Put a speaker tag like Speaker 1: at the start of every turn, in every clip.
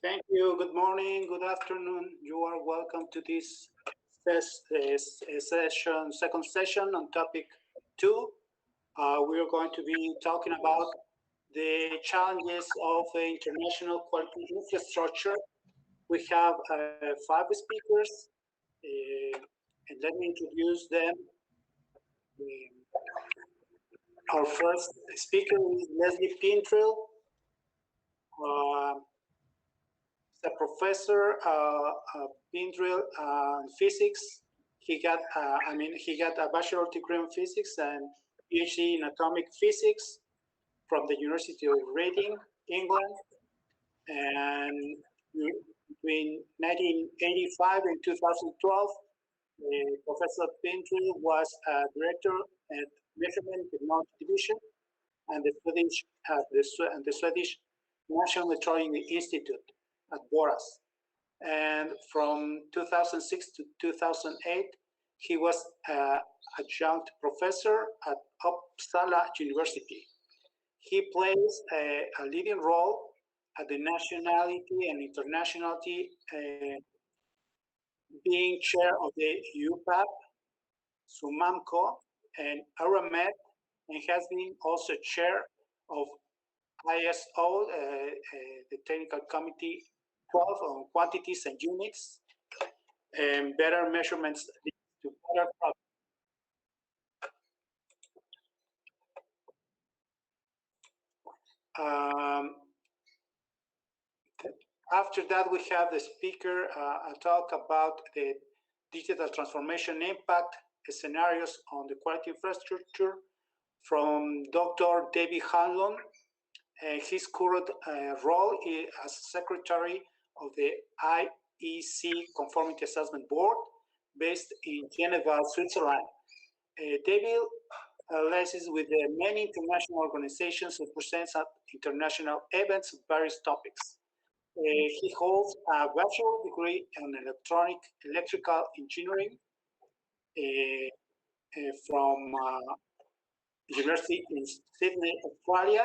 Speaker 1: Thank you. Good morning, good afternoon. You are welcome to this second session on topic 2. We are going to be talking about the challenges of the international quality infrastructure. We have 5 speakers, and let me introduce them. Our first speaker is Leslie Kintril. A professor Kintril in physics. He got a bachelor degree in physics and PhD in atomic physics from the University of Reading, England. And between 1985 and 2012, Professor Kintril was director at Measurement Technology Division and the Swedish National Metrology Institute at Boras. And from 2006 to 2008, he was adjunct professor at Uppsala University. He plays a leading role at the nationality and internationality, being chair of the UPAP, SUMAMCO, and Aramed, and has been also chair of ISO, the Technical Committee 12 on Quantities and Units, and better measurements to better problems. After that, we have the speaker talk about the digital transformation impact scenarios on the quality infrastructure from Dr. David Hanlon. His current role is as secretary of the IEC Conformity Assessment Board based in Geneva, Switzerland. David liaises with many international organizations and presents at international events of various topics. He holds a bachelor degree in electrical engineering from University in Sydney, Australia,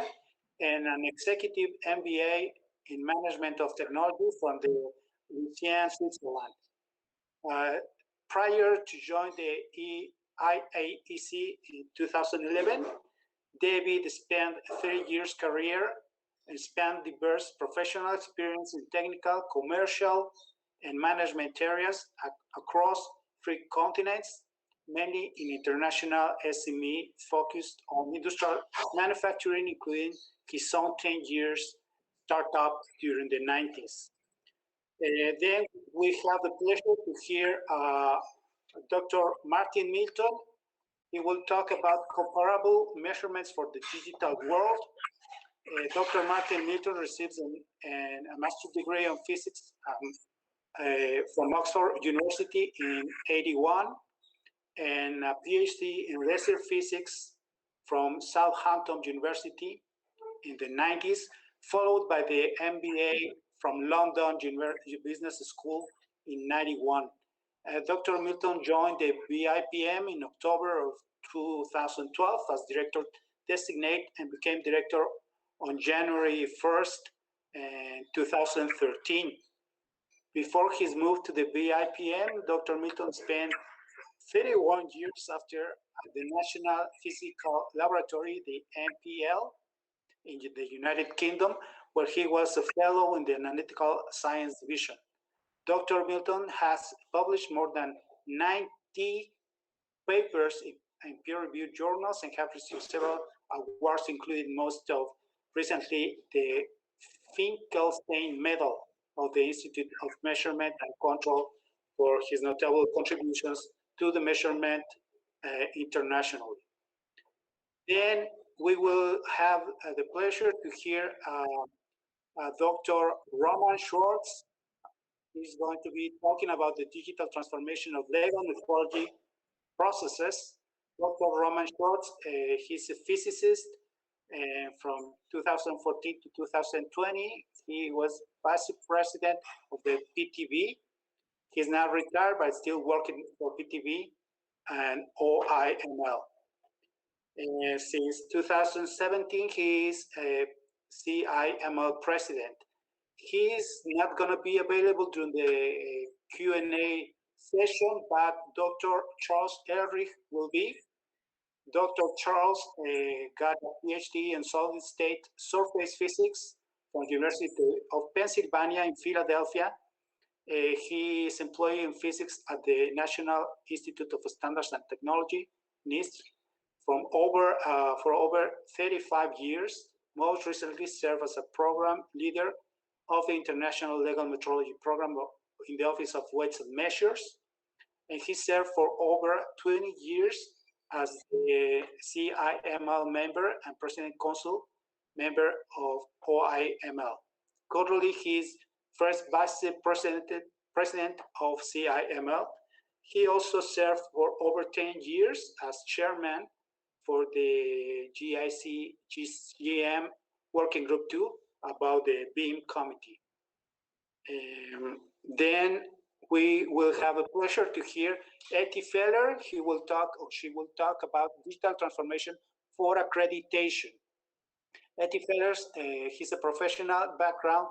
Speaker 1: and an executive MBA in Management of Technology from the Lucerne, Switzerland. Prior to join the IAEC in 2011, David spent a 30 years career and spanned diverse professional experience in technical, commercial, and management areas across 3 continents, mainly in international SME focused on industrial manufacturing, including his own 10 years startup during the 90s. Then we have the pleasure to hear Dr. Martin Milton. He will talk about comparable measurements for the digital world. Dr. Martin Milton receives a master's degree in physics from Oxford University in '81 and a PhD in laser physics from Southampton University in the 90s, followed by the MBA from London Business School in '91. Dr. Milton joined the Bipm in October of 2012 as director designate and became director on January 1st, 2013. Before his move to the Bipm, Dr. Milton spent 31 years after the National Physical Laboratory, the NPL, in the United Kingdom, where he was a fellow in the Analytical Science Division. Dr. Milton has published more than 90 papers in peer-reviewed journals and have received several awards, including most of recently the Finkelstein Medal of the Institute of Measurement and Control for his notable contributions to the measurement internationally. Then we will have the pleasure to hear Dr. Roman Schwartz. He's going to be talking about the digital transformation of legal metrology processes. Dr. Roman Schwartz, he's a physicist from 2014 to 2020. He was vice president of the PTV. He's now retired, but still working for PTV and OIML. Since 2017, he is a CIML president. He is not going to be available during the Q&A session, but Dr. Charles Ehrlich will be. Dr. Charles got a PhD in solid state surface physics from the University of Pennsylvania in Philadelphia. He is employed in physics at the National Institute of Standards and Technology, NIST, for over 35 years. Most recently served as a program leader of the International Legal Metrology Program in the Office of Weights and Measures. And he served for over 20 years as the CIML member and President Council member of OIML. Currently, he is first vice president of CIML. He also served for over 10 years as chairman for the GIC-GM Working Group 2 about the Bipm committee. Then we will have a pleasure to hear Etty Feller. She will talk about digital transformation for accreditation. Etty Feller, he's a professional background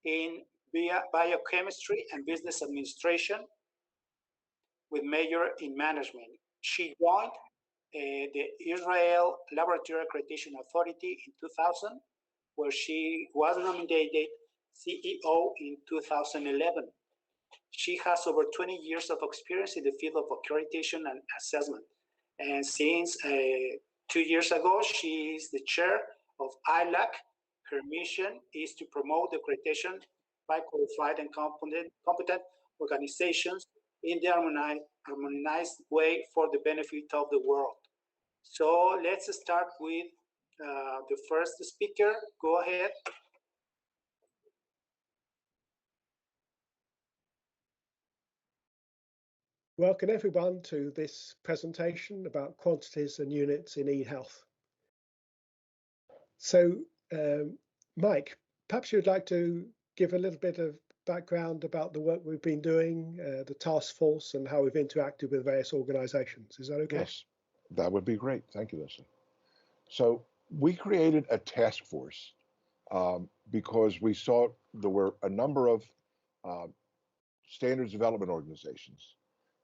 Speaker 1: in biochemistry and business administration with major in management. She joined the Israel Laboratory Accreditation Authority in 2000, where she was nominated CEO in 2011. She has over 20 years of experience in the field of accreditation and assessment. And since 2 years ago, she is the chair of ILAC. Her mission is to promote the accreditation by qualified and competent organizations in the harmonized way for the benefit of the world. So let's start with the first speaker. Go ahead.
Speaker 2: Welcome everyone to this presentation about quantities and units in e-health. So, Mike, perhaps you'd like to give a little bit of background about the work we've been doing, the task force, and how we've interacted with various organizations. Is that okay?
Speaker 3: Yes, that would be great. Thank you, Leslie. So we created a task force because we saw there were a number of standards development organizations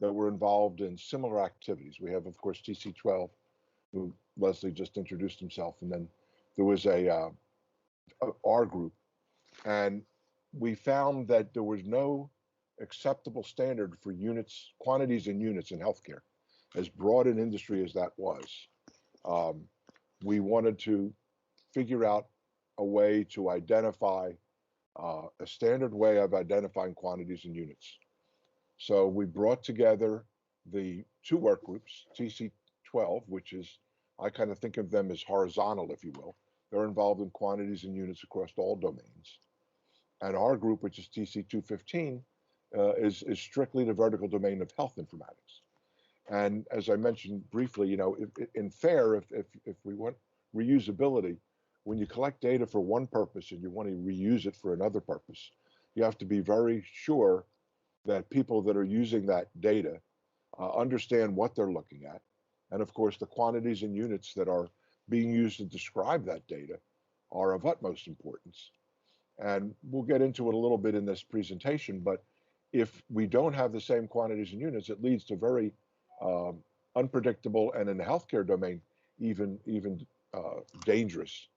Speaker 3: that were involved in similar activities. We have, of course, TC12, who Leslie just introduced himself, and then there was a R group, and we found that there was no acceptable standard for units, quantities and units in healthcare, as broad an industry as that was. We wanted to figure out a way to identify a standard way of identifying quantities and units. So we brought together the two work groups, TC12, which is, I kind of think of them as horizontal, if you will. They're involved in quantities and units across all domains. And our group, which is TC215, is strictly the vertical domain of health informatics. And as I mentioned briefly, you know, in FAIR, if we want reusability, when you collect data for one purpose and you want to reuse it for another purpose, you have to be very sure that people that are using that data understand what they're looking at. And of course, the quantities and units that are being used to describe that data are of utmost importance. And we'll get into it a little bit in this presentation, but if we don't have the same quantities and units, it leads to very unpredictable, and in the healthcare domain, even dangerous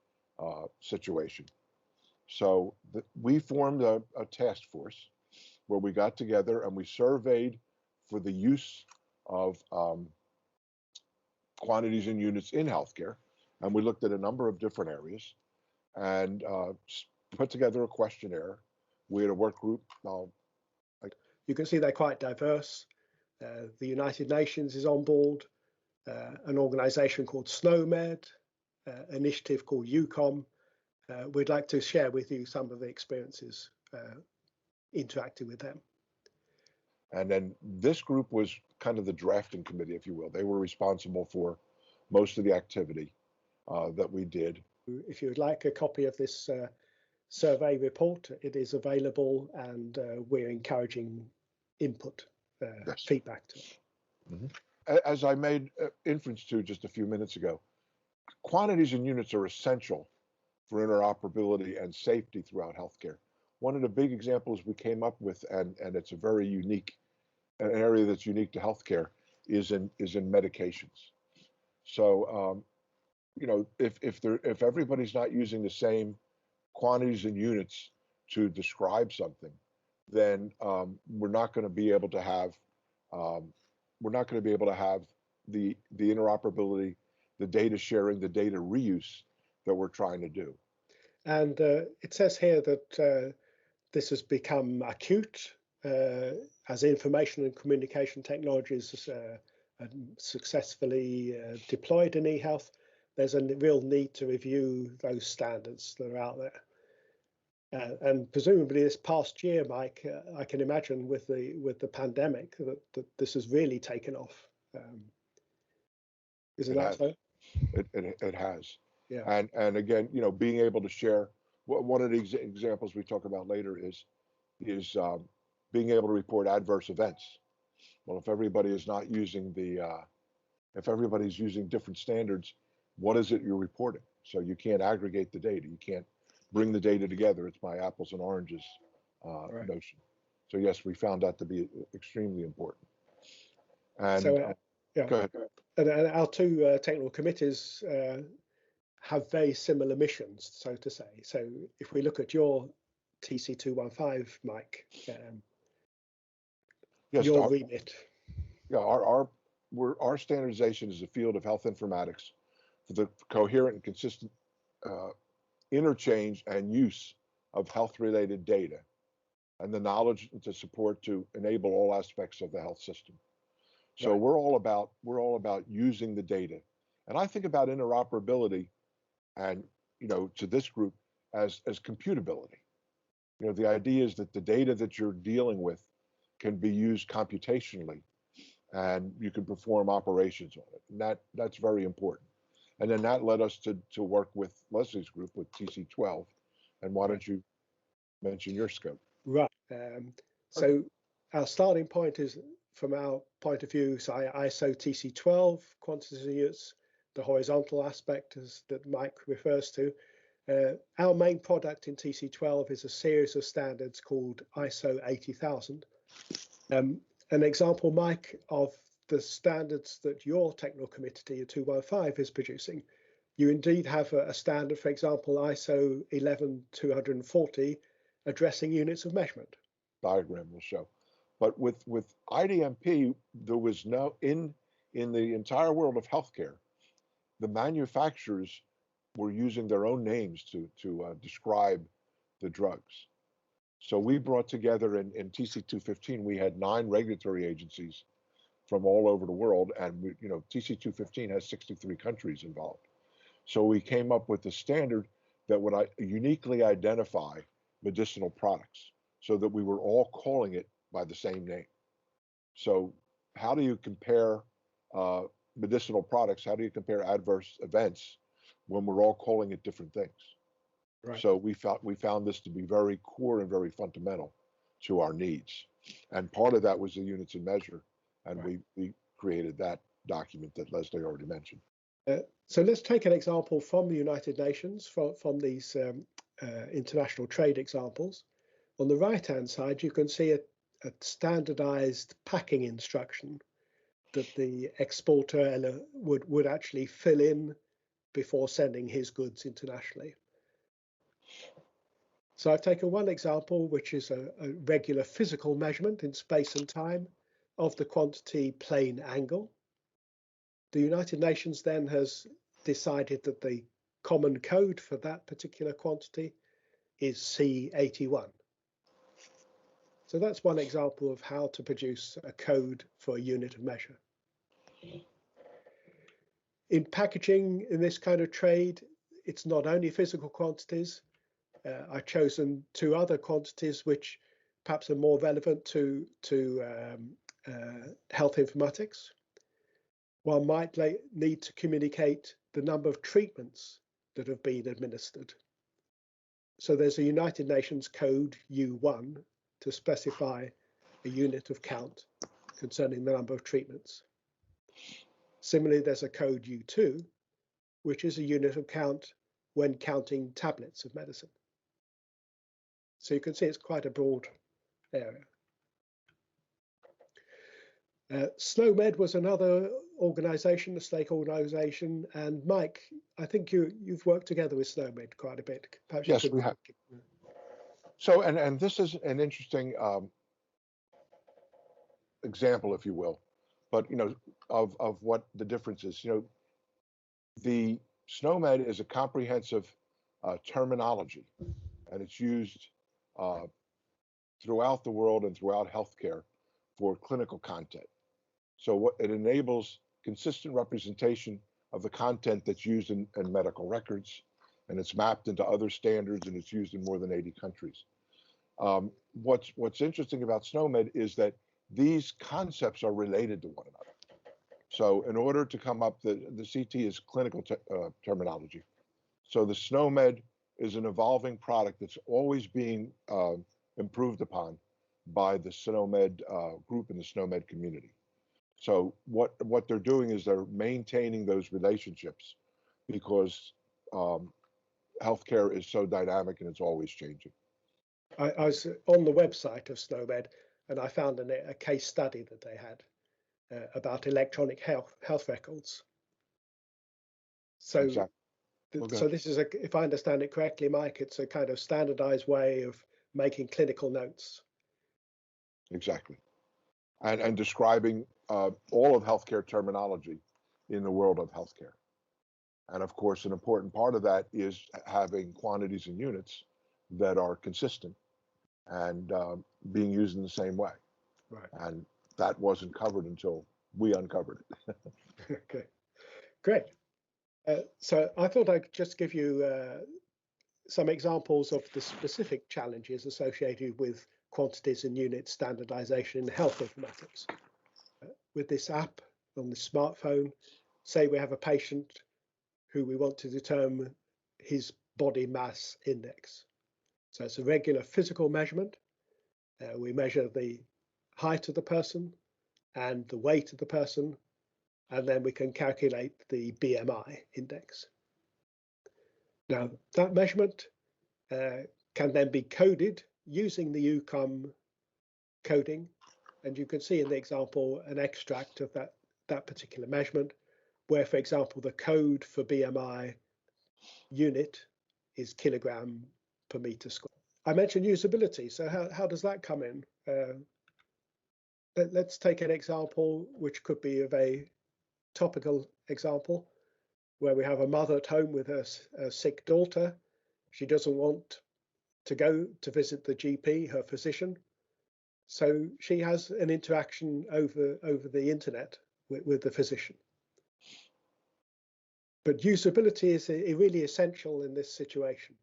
Speaker 3: situation. So we formed a task force where we got together and we surveyed for the use of quantities and units in healthcare. And we looked at a number of different areas and put together a questionnaire. We had a work group.
Speaker 2: You can see they're quite diverse. The United Nations is on board, an organization called SNOMED, initiative called UCOM. We'd like to share with you some of the experiences interacting with them.
Speaker 3: And then this group was kind of the drafting committee, if you will. They were responsible for most of the activity that we did.
Speaker 2: If you would like a copy of this survey report, it is available, and we're encouraging input, yes, feedback to it.
Speaker 3: Mm-hmm. As I made inference to just a few minutes ago, quantities and units are essential for interoperability and safety throughout healthcare. one of the big examples we came up with, and it's a very unique, an area that's unique to healthcare, is in medications. So you know, if everybody's not using the same quantities and units to describe something, then we're not going to be able to have the interoperability, the data sharing, the data reuse that we're trying to do.
Speaker 2: And it says here that this has become acute as information and communication technologies are successfully deployed in eHealth. There's a real need to review those standards that are out there. And presumably this past year, Mike, I can imagine with the pandemic that this has really taken off. Isn't that so?
Speaker 3: It has.
Speaker 2: Yeah.
Speaker 3: And again, you know, being able to share, one of the examples we talk about later is being able to report adverse events. Well, if everybody is not using if everybody's using different standards, what is it you're reporting? So you can't aggregate the data. You can't bring the data together. It's my apples and oranges
Speaker 2: Right.
Speaker 3: notion. So yes, we found that to be extremely important. And
Speaker 2: so, yeah.
Speaker 3: Go ahead.
Speaker 2: And our two technical committees have very similar missions, so to say. So if we look at your TC215, Mike,
Speaker 3: Yes,
Speaker 2: your remit.
Speaker 3: Yeah, our standardization is a field of health informatics for the coherent and consistent interchange and use of health-related data, and the knowledge to support to enable all aspects of the health system. So
Speaker 2: Right.
Speaker 3: we're all about using the data, and I think about interoperability, and you know, to this group as computability. You know, the idea is that the data that you're dealing with can be used computationally, and you can perform operations on it, and that's very important. And then that led us to work with Leslie's group with TC12. And why don't you mention your scope?
Speaker 2: Right. So our starting point is, from our point of view, so ISO TC12, quantities and units, the horizontal aspect that Mike refers to. Our main product in TC12 is a series of standards called ISO 80,000. An example, Mike, of the standards that your technical committee, 215, is producing. You indeed have a standard, for example, ISO 11240, addressing units of measurement.
Speaker 3: Diagram will show. But with IDMP, there was no, in the entire world of healthcare, the manufacturers were using their own names to describe the drugs. So we brought together in TC215, we had 9 regulatory agencies from all over the world, and you know, TC215 has 63 countries involved. So we came up with a standard that would uniquely identify medicinal products, so that we were all calling it by the same name. So how do you compare medicinal products? How do you compare adverse events when we're all calling it different things? Right. So we found this to be very core and very fundamental to our needs, and part of that was the units and measure, and right. we created that document that Leslie already mentioned.
Speaker 2: So let's take an example from the United Nations, from these international trade examples. On the right-hand side, you can see a standardized packing instruction that the exporter would actually fill in before sending his goods internationally. So I've taken one example, which is a regular physical measurement in space and time of the quantity plane angle. The United Nations then has decided that the common code for that particular quantity is C81. So that's one example of how to produce a code for a unit of measure. In packaging, in this kind of trade, it's not only physical quantities. I've chosen 2 other quantities which perhaps are more relevant to health informatics. One might need to communicate the number of treatments that have been administered. So there's a United Nations code U1 to specify a unit of count concerning the number of treatments. Similarly, there's a code U2, which is a unit of count when counting tablets of medicine. So you can see it's quite a broad area. SNOMED was another organization, a stake organization, and Mike, I think you've worked together with SNOMED quite a bit. Perhaps
Speaker 3: Yes, we have. So, and this is an interesting example, if you will, but of what the difference is. The SNOMED is a comprehensive terminology, and it's used throughout the world and throughout healthcare for clinical content. So what it enables consistent representation of the content that's used in medical records, and it's mapped into other standards, and it's used in more than 80 countries. What's interesting about SNOMED is that these concepts are related to one another. So in order to come up, the CT is clinical terminology. So the SNOMED is an evolving product that's always being improved upon by the SNOMED group and the SNOMED community. So what they're doing is they're maintaining those relationships because healthcare is so dynamic and it's always changing.
Speaker 2: I was on the website of SNOMED and I found a case study that they had about electronic health records. So,
Speaker 3: exactly.
Speaker 2: So this is if I understand it correctly, Mike, it's a kind of standardized way of making clinical notes.
Speaker 3: Exactly. And describing all of healthcare terminology in the world of healthcare. And of course, an important part of that is having quantities and units that are consistent and being used in the same way.
Speaker 2: Right.
Speaker 3: And that wasn't covered until we uncovered it.
Speaker 2: Okay, great. So I thought I'd just give you some examples of the specific challenges associated with quantities and unit standardization in health informatics. With this app on the smartphone, say we have a patient who we want to determine his body mass index. So it's a regular physical measurement. We measure the height of the person and the weight of the person, and then we can calculate the BMI index. Now, that measurement can then be coded using the UCOM coding, and you can see in the example an extract of that particular measurement, where, for example, the code for BMI unit is kilogram per meter square. I mentioned usability, so how does that come in? Let's take an example which could be a very topical example, where we have a mother at home with a sick daughter. She doesn't want to go to visit the GP, her physician, so she has an interaction over the internet with the physician. But usability is really essential in this situation,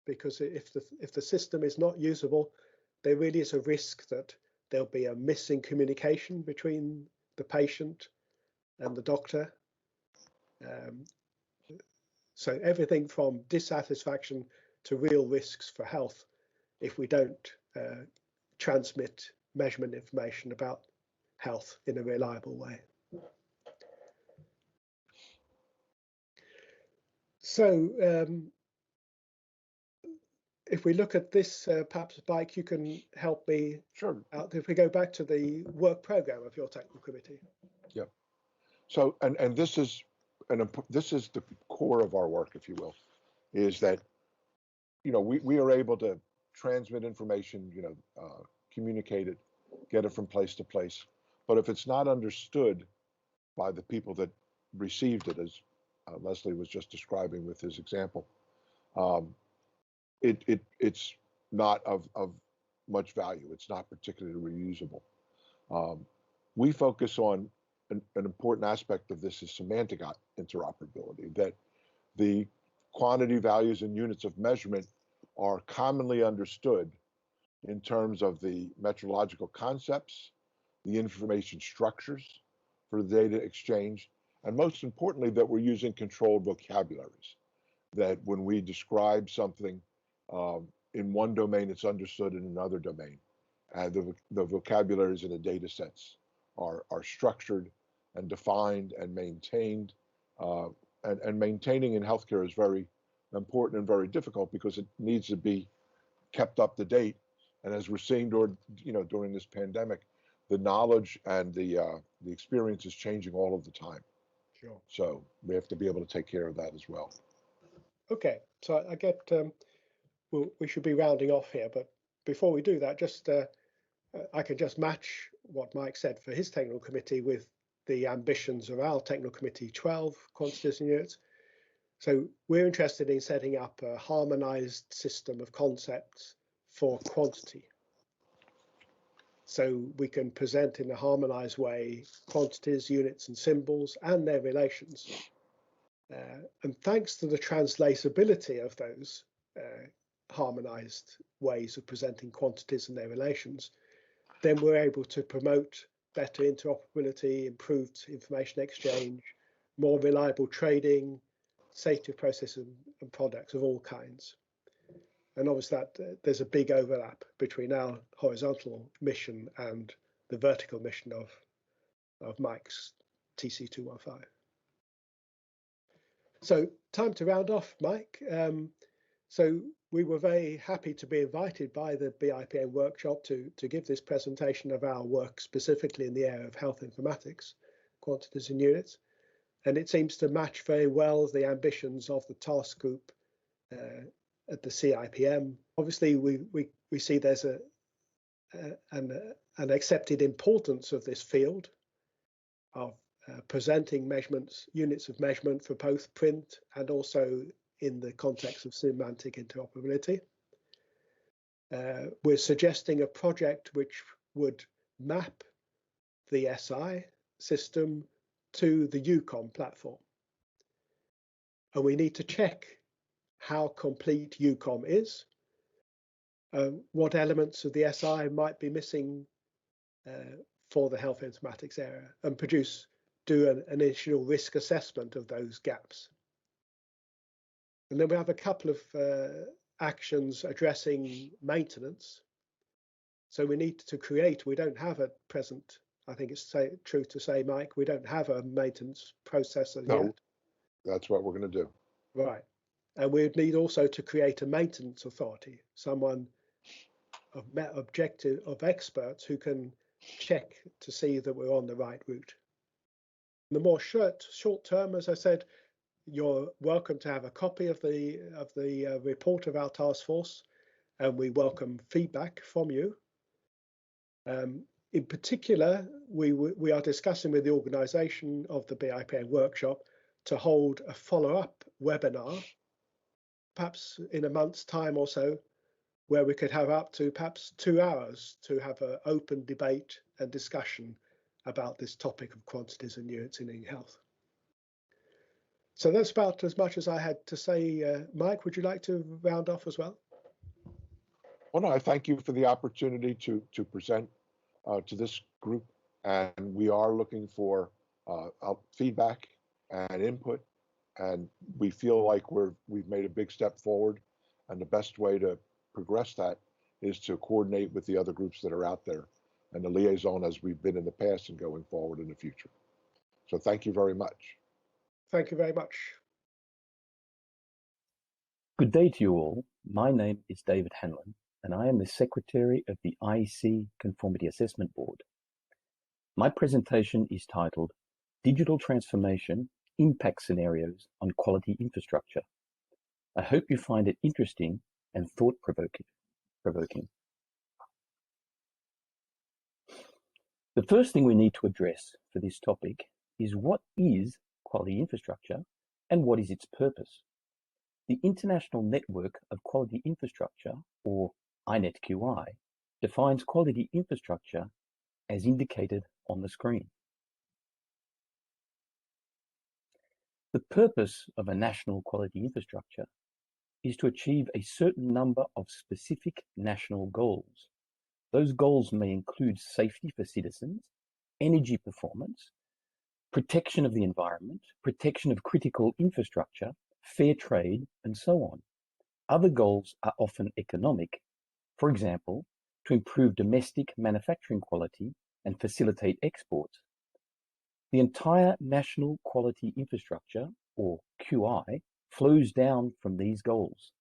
Speaker 2: because if the system is not usable, there really is a risk that there'll be a missing communication between the patient and the doctor. So everything from dissatisfaction to real risks for health if we don't transmit measurement information about health in a reliable way. So if we look at this, perhaps Mike, you can help me out. If we go back to the work program of your technical committee.
Speaker 3: Yep. So, and this is the core of our work, if you will, is that, we are able to transmit information, communicate it, get it from place to place. But if it's not understood by the people that received it, as Leslie was just describing with his example, it's not of much value. It's not particularly reusable. We focus on an important aspect of this is semantic interoperability, that the quantity, values, and units of measurement are commonly understood in terms of the metrological concepts, the information structures for the data exchange, and most importantly, that we're using controlled vocabularies, that when we describe something in one domain, it's understood in another domain. And the vocabularies in the data sets are structured and defined and maintained. And maintaining in healthcare is very important and very difficult because it needs to be kept up to date. And as we're seeing during this pandemic, the knowledge and the experience is changing all of the time.
Speaker 2: Sure.
Speaker 3: So we have to be able to take care of that as well.
Speaker 2: Okay, so I get we should be rounding off here, but before we do that, just I can just match what Mike said for his technical committee with the ambitions of our technical committee 12, quantities and units. So we're interested in setting up a harmonized system of concepts for quantity. So we can present in a harmonized way quantities, units and symbols and their relations. And thanks to the translatability of those harmonized ways of presenting quantities and their relations, then we're able to promote better interoperability, improved information exchange, more reliable trading, safety of processes and products of all kinds. And obviously there's a big overlap between our horizontal mission and the vertical mission of Mike's TC215. So time to round off, Mike. So we were very happy to be invited by the Bipm workshop to give this presentation of our work specifically in the area of health informatics, quantities and units. And it seems to match very well the ambitions of the task group at the CIPM. Obviously, we see there's an accepted importance of this field of presenting measurements, units of measurement for both print and also in the context of semantic interoperability. We're suggesting a project which would map the SI system to the UCOM platform. And we need to check how complete UCOM is, what elements of the SI might be missing for the health informatics area, and do an initial risk assessment of those gaps. And then we have a couple of actions addressing maintenance. So we need to create, we don't have at present, I think it's true to say, Mike, we don't have a maintenance processor yet.
Speaker 3: That's what we're going to do.
Speaker 2: Right. And we would need also to create a maintenance authority, someone of experts who can check to see that we're on the right route. The more short term, as I said, you're welcome to have a copy of the report of our task force, and we welcome feedback from you. In particular, we are discussing with the organisation of the Bipm workshop to hold a follow-up webinar, perhaps in a month's time or so, where we could have up to perhaps 2 hours to have an open debate and discussion about this topic of quantities and units in e-health. So that's about as much as I had to say. Mike, would you like to round off as well?
Speaker 3: Well, no, I thank you for the opportunity to present to this group, and we are looking for feedback and input, and we feel like we've made a big step forward, and the best way to progress that is to coordinate with the other groups that are out there and the liaison as we've been in the past and going forward in the future. So thank you very much.
Speaker 2: Thank you very much.
Speaker 4: Good day to you all. My name is David Hanlon, and I am the Secretary of the IEC Conformity Assessment Board. My presentation is titled Digital Transformation Impact Scenarios on Quality Infrastructure. I hope you find it interesting and thought-provoking. The first thing we need to address for this topic is what is quality infrastructure and what is its purpose. The International Network of Quality Infrastructure, or INETQI, defines quality infrastructure as indicated on the screen. The purpose of a national quality infrastructure is to achieve a certain number of specific national goals. Those goals may include safety for citizens, energy performance, protection of the environment, protection of critical infrastructure, fair trade, and so on. Other goals are often economic, for example, to improve domestic manufacturing quality and facilitate exports. The entire national quality infrastructure, or QI, flows down from these goals.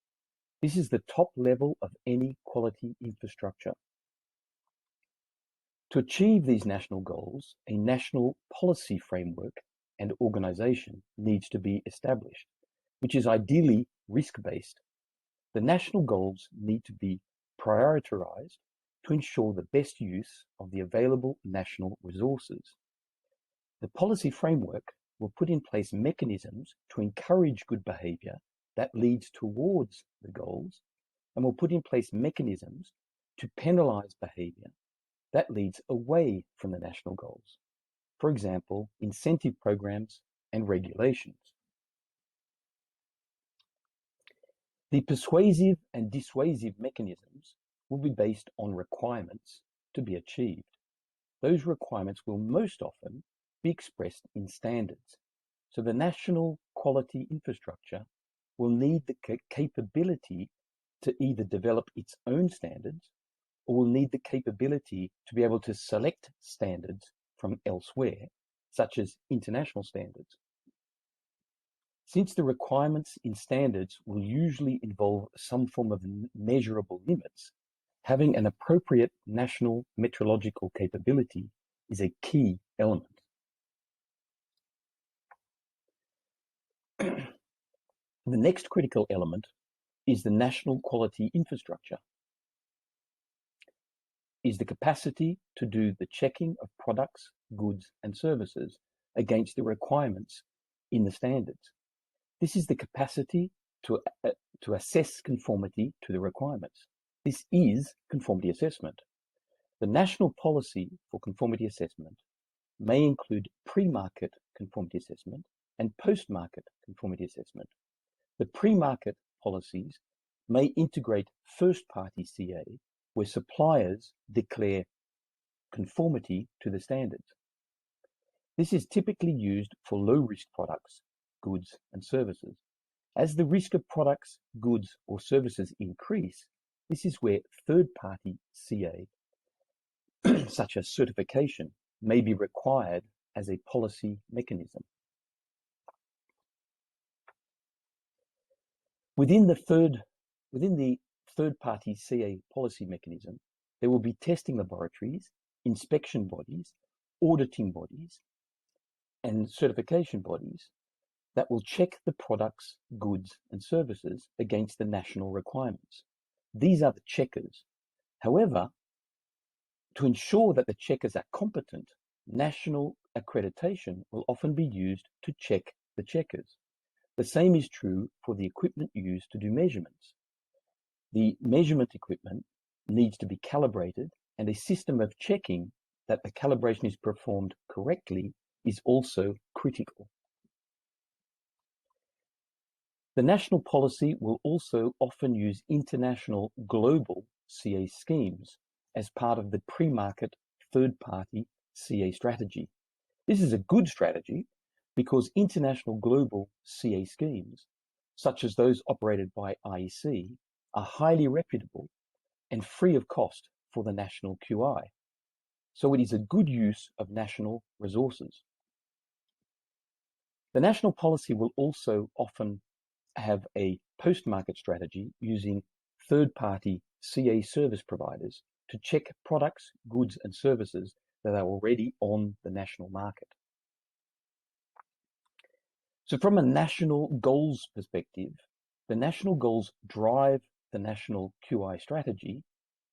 Speaker 4: This is the top level of any quality infrastructure. To achieve these national goals, a national policy framework and organization needs to be established, which is ideally risk-based. The national goals need to be prioritized to ensure the best use of the available national resources. The policy framework will put in place mechanisms to encourage good behavior that leads towards the goals, and will put in place mechanisms to penalize behavior that leads away from the national goals. For example, incentive programs and regulations. The persuasive and dissuasive mechanisms will be based on requirements to be achieved. Those requirements will most often be expressed in standards. So the national quality infrastructure will need the capability to either develop its own standards, or will need the capability to be able to select standards from elsewhere, such as international standards. Since the requirements in standards will usually involve some form of measurable limits, having an appropriate national metrological capability is a key element. The next critical element is the national quality infrastructure, is the capacity to do the checking of products, goods, and services against the requirements in the standards. This is the capacity to assess conformity to the requirements. This is conformity assessment. The national policy for conformity assessment may include pre-market conformity assessment and post-market conformity assessment. The pre-market policies may integrate first-party CA, where suppliers declare conformity to the standards. This is typically used for low-risk products, goods, and services. As the risk of products, goods, or services increase, this is where third-party CA, such as certification, may be required as a policy mechanism. Within the third-party CA policy mechanism, there will be testing laboratories, inspection bodies, auditing bodies, and certification bodies that will check the products, goods, and services against the national requirements. These are the checkers. However, to ensure that the checkers are competent, national accreditation will often be used to check the checkers. The same is true for the equipment used to do measurements. The measurement equipment needs to be calibrated, and a system of checking that the calibration is performed correctly is also critical. The national policy will also often use international global CA schemes as part of the pre-market third-party CA strategy. This is a good strategy because international global CA schemes, such as those operated by IEC, are highly reputable and free of cost for the national QI. So it is a good use of national resources. The national policy will also often have a post-market strategy using third-party CA service providers to check products, goods, and services that are already on the national market. So from a national goals perspective, the national goals drive the national QI strategy.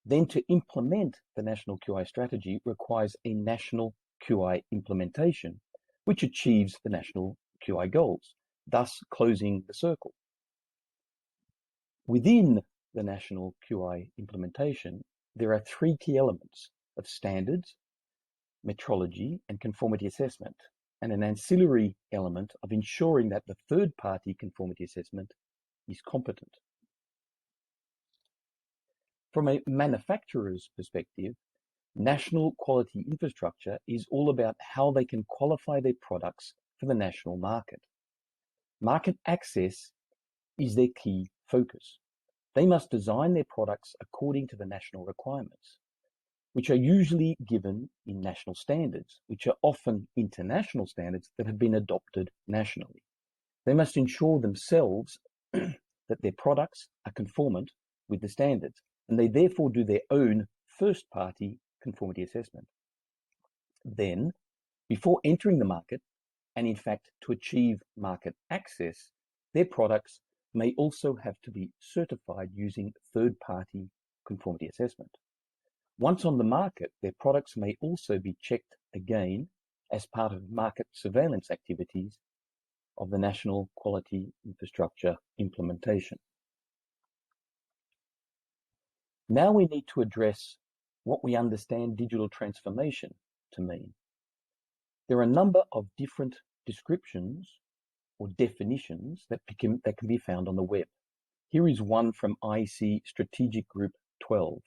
Speaker 4: Then to implement the national QI strategy requires a national QI implementation, which achieves the national QI goals, thus closing the circle. Within the national QI implementation, there are three key elements of standards, metrology, and conformity assessment, and an ancillary element of ensuring that the third-party conformity assessment is competent. From a manufacturer's perspective, national quality infrastructure is all about how they can qualify their products for the national market. Market access is their key focus. They must design their products according to the national requirements, which are usually given in national standards, which are often international standards that have been adopted nationally. They must ensure themselves that that their products are conformant with the standards, and they therefore do their own first-party conformity assessment. Then, before entering the market, and in fact to achieve market access, their products may also have to be certified using third-party conformity assessment. Once on the market, their products may also be checked again as part of market surveillance activities of the National Quality Infrastructure implementation. Now we need to address what we understand digital transformation to mean. There are a number of different descriptions or definitions that can be found on the web. Here is one from IC Strategic Group 12.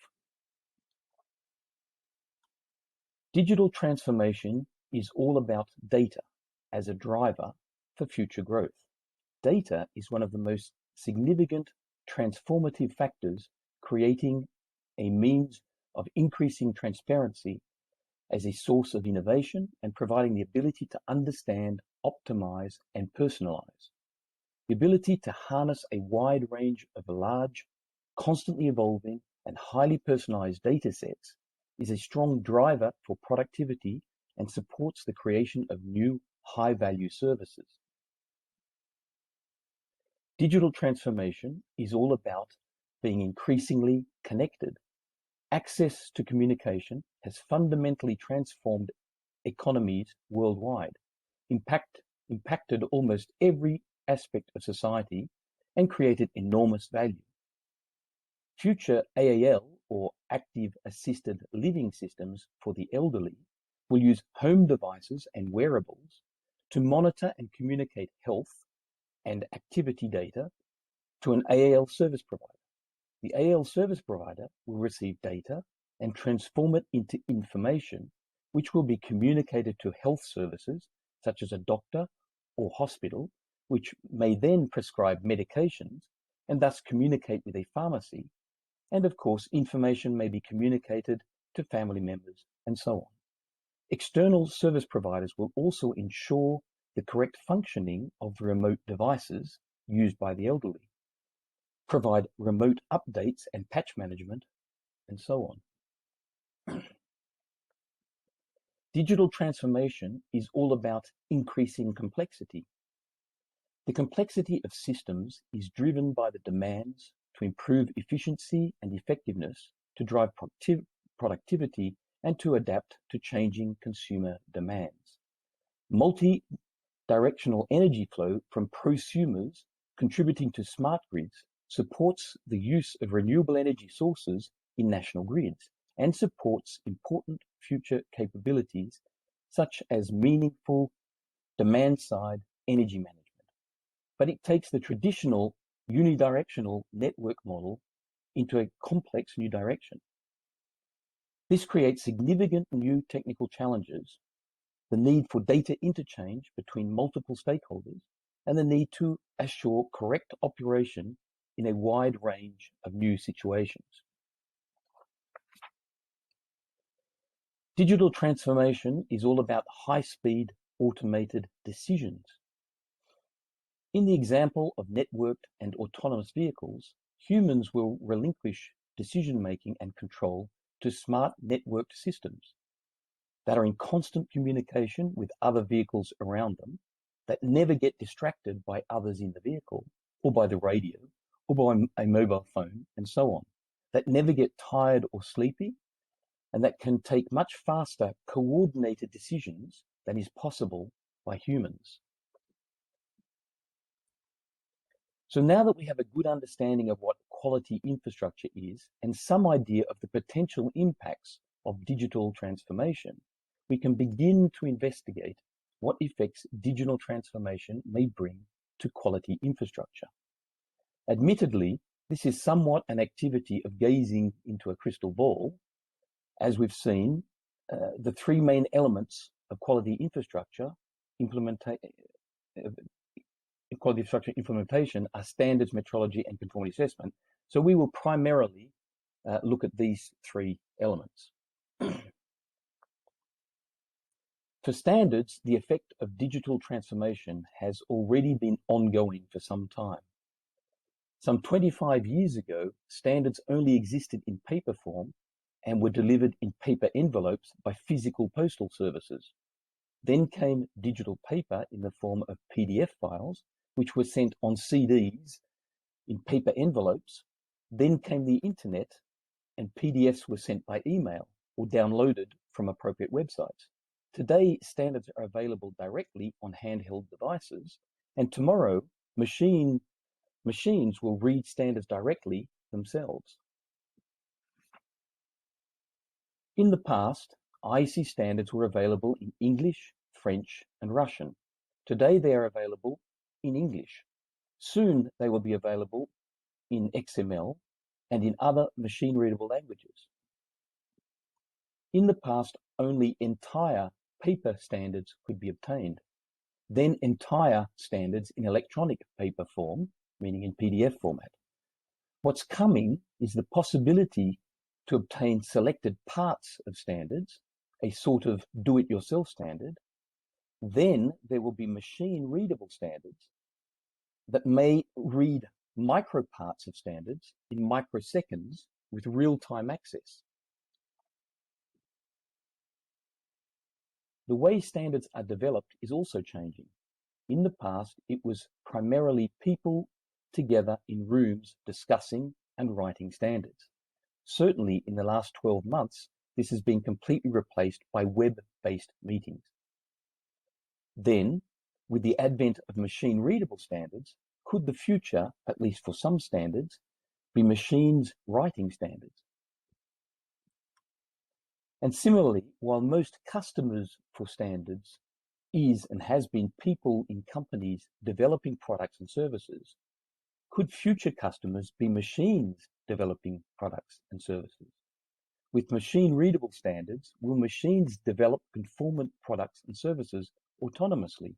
Speaker 4: Digital transformation is all about data as a driver for future growth. Data is one of the most significant transformative factors, creating a means of increasing transparency as a source of innovation and providing the ability to understand, optimize, and personalize. The ability to harness a wide range of large, constantly evolving, and highly personalized data sets is a strong driver for productivity and supports the creation of new high-value services. Digital transformation is all about being increasingly connected. Access to communication has fundamentally transformed economies worldwide, impacted almost every aspect of society, and created enormous value. Future AAL, or active assisted living systems for the elderly, will use home devices and wearables to monitor and communicate health and activity data to an AAL service provider. The AAL service provider will receive data and transform it into information, which will be communicated to health services such as a doctor or hospital, which may then prescribe medications and thus communicate with a pharmacy. And of course, information may be communicated to family members and so on. External service providers will also ensure the correct functioning of the remote devices used by the elderly, provide remote updates and patch management, and so on. Digital transformation is all about increasing complexity. The complexity of systems is driven by the demands to improve efficiency and effectiveness, to drive productivity, and to adapt to changing consumer demands. Multi-directional energy flow from prosumers contributing to smart grids supports the use of renewable energy sources in national grids and supports important future capabilities such as meaningful demand-side energy management. But it takes the traditional unidirectional network model into a complex new direction. This creates significant new technical challenges, the need for data interchange between multiple stakeholders, and the need to assure correct operation in a wide range of new situations. Digital transformation is all about high-speed automated decisions. In the example of networked and autonomous vehicles, humans will relinquish decision-making and control to smart networked systems that are in constant communication with other vehicles around them, that never get distracted by others in the vehicle, or by the radio, or by a mobile phone, and so on, that never get tired or sleepy, and that can take much faster coordinated decisions than is possible by humans. So now that we have a good understanding of what quality infrastructure is and some idea of the potential impacts of digital transformation, we can begin to investigate what effects digital transformation may bring to quality infrastructure. Admittedly, this is somewhat an activity of gazing into a crystal ball. As we've seen, the three main elements of quality infrastructure implementation are standards, metrology, and conformity assessment. So we will primarily look at these three elements. For standards, the effect of digital transformation has already been ongoing for some time. Some 25 years ago, standards only existed in paper form and were delivered in paper envelopes by physical postal services. Then came digital paper in the form of PDF files, which were sent on CDs in paper envelopes. Then came the internet, and PDFs were sent by email or downloaded from appropriate websites. Today, standards are available directly on handheld devices, and tomorrow, machines will read standards directly themselves. In the past, IEC standards were available in English, French, and Russian. Today, they are available in English. Soon, they will be available in XML and in other machine-readable languages. In the past, only entire paper standards could be obtained. Then entire standards in electronic paper form, meaning in PDF format. What's coming is the possibility to obtain selected parts of standards, a sort of do-it-yourself standard. Then there will be machine-readable standards that may read micro parts of standards in microseconds with real-time access. The way standards are developed is also changing. In the past, it was primarily people together in rooms discussing and writing standards. Certainly in the last 12 months, this has been completely replaced by web-based meetings. Then, with the advent of machine-readable standards, could the future, at least for some standards, be machines writing standards? And similarly, while most customers for standards is and has been people in companies developing products and services, could future customers be machines developing products and services? With machine-readable standards, will machines develop conformant products and services autonomously?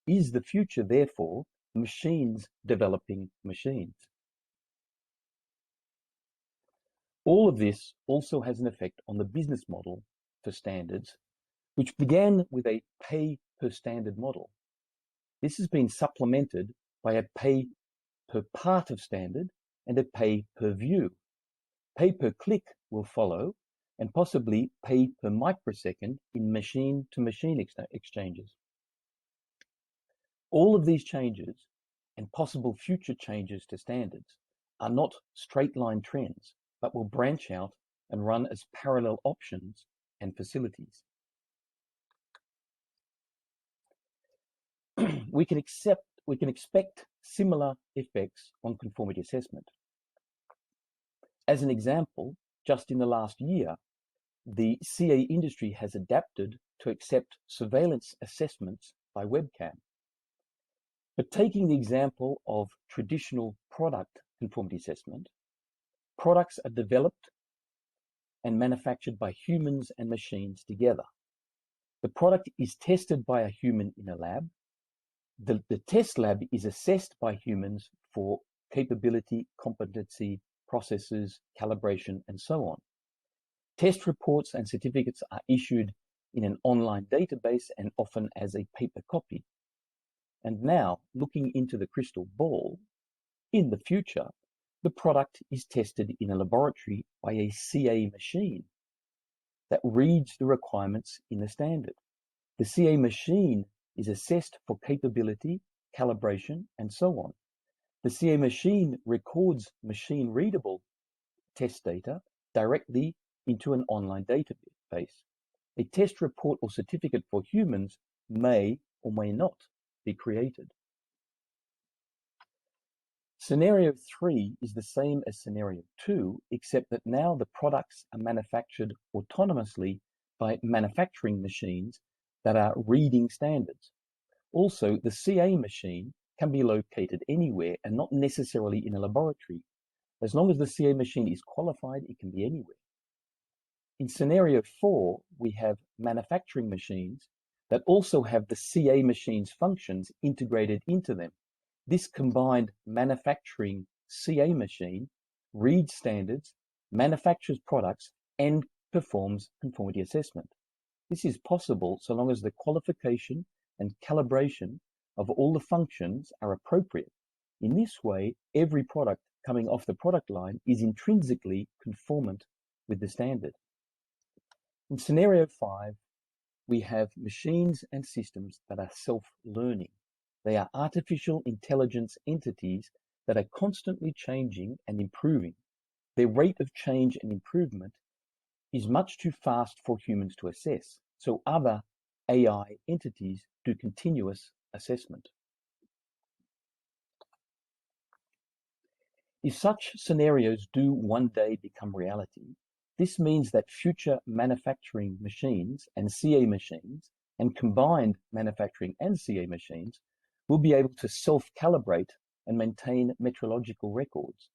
Speaker 4: Is the future, therefore, machines developing machines? All of this also has an effect on the business model for standards, which began with a pay-per-standard model. This has been supplemented by a pay-per-part of standard and a pay-per-view. Pay-per-click will follow, and possibly pay-per-microsecond in machine-to-machine exchanges. All of these changes and possible future changes to standards are not straight-line trends, but will branch out and run as parallel options and facilities. We can expect similar effects on conformity assessment. As an example, just in the last year, the CA industry has adapted to accept surveillance assessments by webcam. But taking the example of traditional product conformity assessment, products are developed and manufactured by humans and machines together. The product is tested by a human in a lab. The test lab is assessed by humans for capability, competency, processes, calibration, and so on. Test reports and certificates are issued in an online database and often as a paper copy. And now, looking into the crystal ball, in the future, the product is tested in a laboratory by a CA machine that reads the requirements in the standard. The CA machine is assessed for capability, calibration, and so on. The CA machine records machine-readable test data directly into an online database. A test report or certificate for humans may or may not be created. Scenario 3 is the same as scenario 2, except that now the products are manufactured autonomously by manufacturing machines that are reading standards. Also, the CA machine can be located anywhere and not necessarily in a laboratory. As long as the CA machine is qualified, it can be anywhere. In scenario 4, we have manufacturing machines that also have the CA machine's functions integrated into them. This combined manufacturing CA machine reads standards, manufactures products, and performs conformity assessment. This is possible so long as the qualification and calibration of all the functions are appropriate. In this way, every product coming off the product line is intrinsically conformant with the standard. In scenario 5, we have machines and systems that are self-learning. They are artificial intelligence entities that are constantly changing and improving. Their rate of change and improvement is much too fast for humans to assess, so other AI entities do continuous assessment. If such scenarios do one day become reality, this means that future manufacturing machines and CA machines and combined manufacturing and CA machines will be able to self-calibrate and maintain metrological records.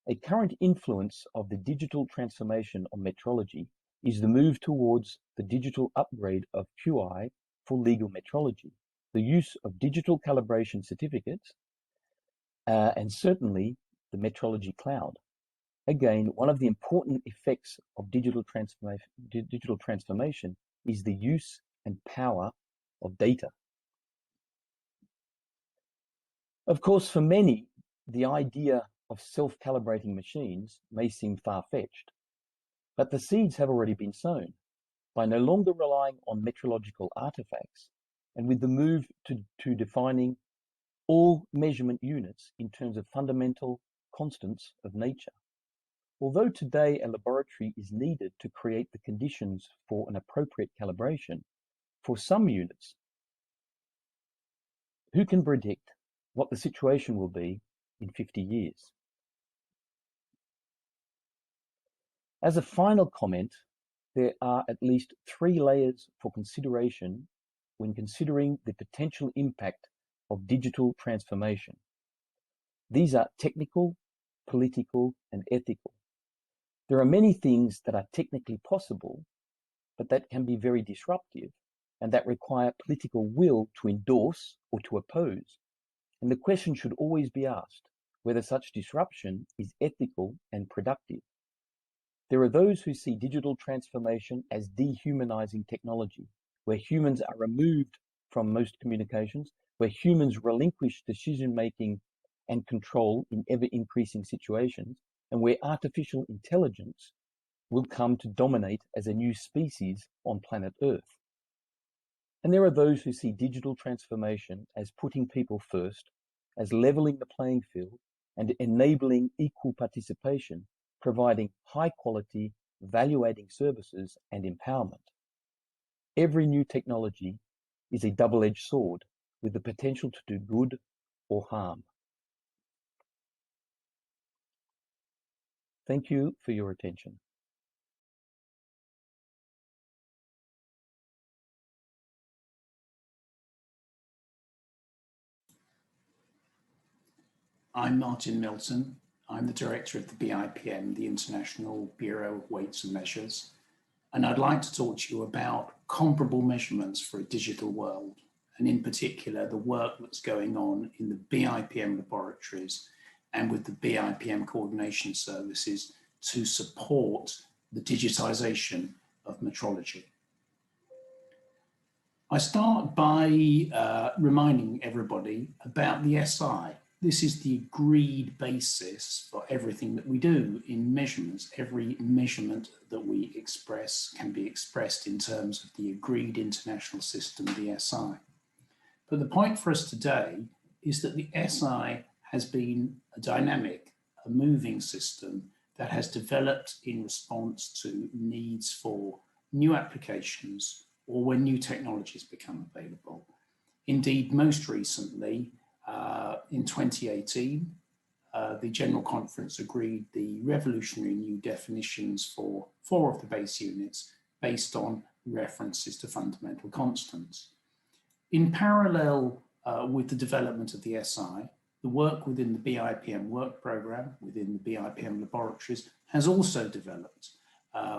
Speaker 4: A current influence of the digital transformation of metrology is the move towards the digital upgrade of QI for legal metrology, the use of digital calibration certificates, and certainly the metrology cloud. Again, one of the important effects of digital transformation is the use and power of data. Of course, for many, the idea of self-calibrating machines may seem far-fetched, but the seeds have already been sown. By no longer relying on metrological artifacts, and with the move to defining all measurement units in terms of fundamental constants of nature. Although today a laboratory is needed to create the conditions for an appropriate calibration, for some units, who can predict what the situation will be in 50 years? As a final comment, there are at least 3 layers for consideration when considering the potential impact of digital transformation. These are technical, political, and ethical. There are many things that are technically possible, but that can be very disruptive and that require political will to endorse or to oppose. And the question should always be asked whether such disruption is ethical and productive. There are those who see digital transformation as dehumanizing technology, where humans are removed from most communications, where humans relinquish decision-making and control in ever-increasing situations, and where artificial intelligence will come to dominate as a new species on planet Earth. And there are those who see digital transformation as putting people first, as leveling the playing field, and enabling equal participation, providing high-quality, value-adding services and empowerment. Every new technology is a double-edged sword with the potential to do good or harm. Thank you for your attention.
Speaker 5: I'm Martin Milton. I'm the director of the BIPM, the International Bureau of Weights and Measures, and I'd like to talk to you about comparable measurements for a digital world, and in particular, the work that's going on in the BIPM laboratories and with the BIPM coordination services to support the digitization of metrology. I start by reminding everybody about the SI. This is the agreed basis for everything that we do in measurements. Every measurement that we express can be expressed in terms of the agreed international system, the SI. But the point for us today is that the SI has been a dynamic, a moving system that has developed in response to needs for new applications or when new technologies become available. Indeed, most recently, in 2018, the General Conference agreed the revolutionary new definitions for 4 of the base units based on references to fundamental constants. In parallel with the development of the SI, the work within the BIPM work program, within the BIPM laboratories, has also developed.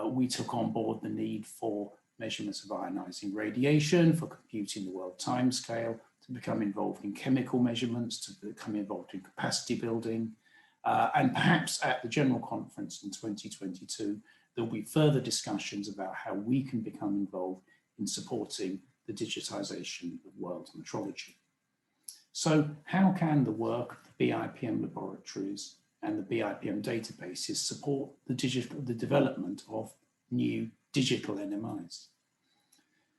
Speaker 5: We took on board the need for measurements of ionizing radiation, for computing the world timescale, to become involved in chemical measurements, to become involved in capacity building. And perhaps at the General Conference in 2022, there'll be further discussions about how we can become involved in supporting the digitization of world metrology. So how can the work of the BIPM laboratories and the Bipm databases support the development of new digital NMIs.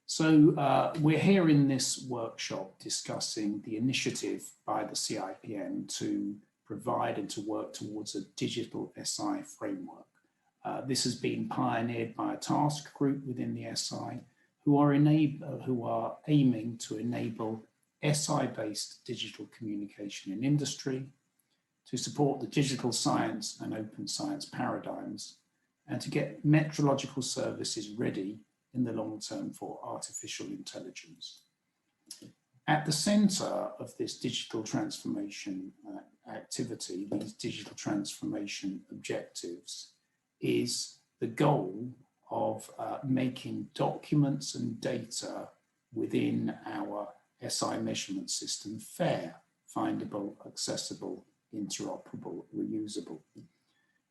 Speaker 5: So we're here in this workshop discussing the initiative by the CIPM to provide and to work towards a digital SI framework. This has been pioneered by a task group within the SI who are aiming to enable SI-based digital communication in industry, to support the digital science and open science paradigms, and to get metrological services ready in the long term for artificial intelligence. At the center of this digital transformation activity, these digital transformation objectives, is the goal of making documents and data within our SI measurement system fair, findable, accessible, interoperable, reusable.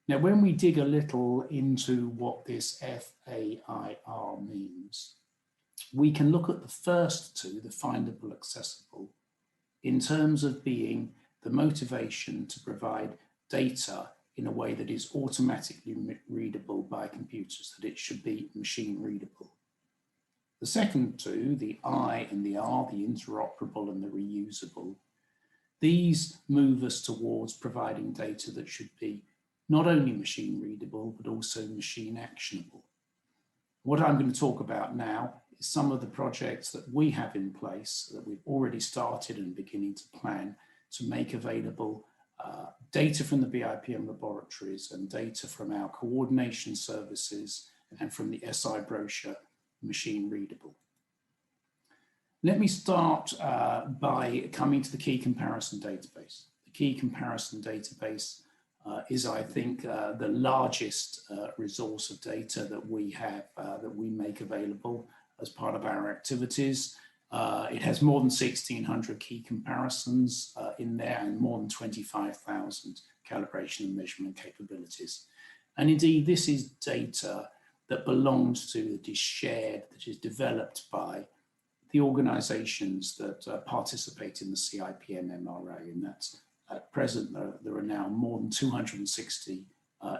Speaker 5: Now, when we dig a little into what this FAIR means, we can look at the first two, the findable, accessible, in terms of being the motivation to provide data in a way that is automatically readable by computers, that it should be machine readable. The second two, the I and the R, the interoperable and the reusable, these move us towards providing data that should be not only machine readable, but also machine actionable. What I'm going to talk about now is some of the projects that we have in place that we've already started and beginning to plan to make available data from the Bipm laboratories and data from our coordination services and from the SI brochure machine readable. Let me start by coming to the key comparison database. The key comparison database is, I think, the largest resource of data that we have, that we make available as part of our activities. It has more than 1,600 key comparisons in there and more than 25,000 calibration and measurement capabilities. And indeed, this is data that belongs to, that is shared, that is developed by the organizations that participate in the CIPM MRA, and that's at present, there are now more than 260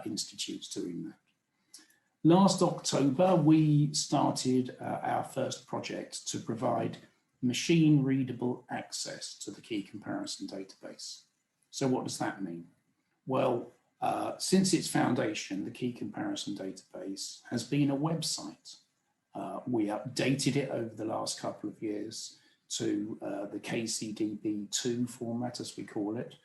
Speaker 5: institutes doing that. Last October, we started our first project to provide machine readable access to the key comparison database. So what does that mean? Well, since its foundation, the key comparison database has been a website. We updated it over the last couple of years to the KCDB2 format, as we call it,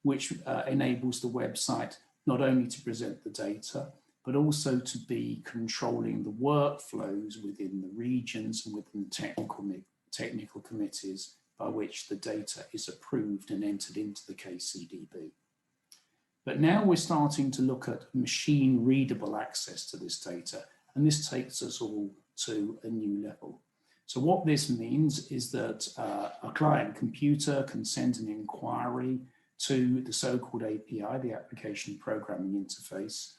Speaker 5: which enables the website not only to present the data, but also to be controlling the workflows within the regions and within the technical committees by which the data is approved and entered into the KCDB. But now we're starting to look at machine readable access to this data, and this takes us all to a new level. So what this means is that a client computer can send an inquiry to the so-called API, the Application Programming Interface,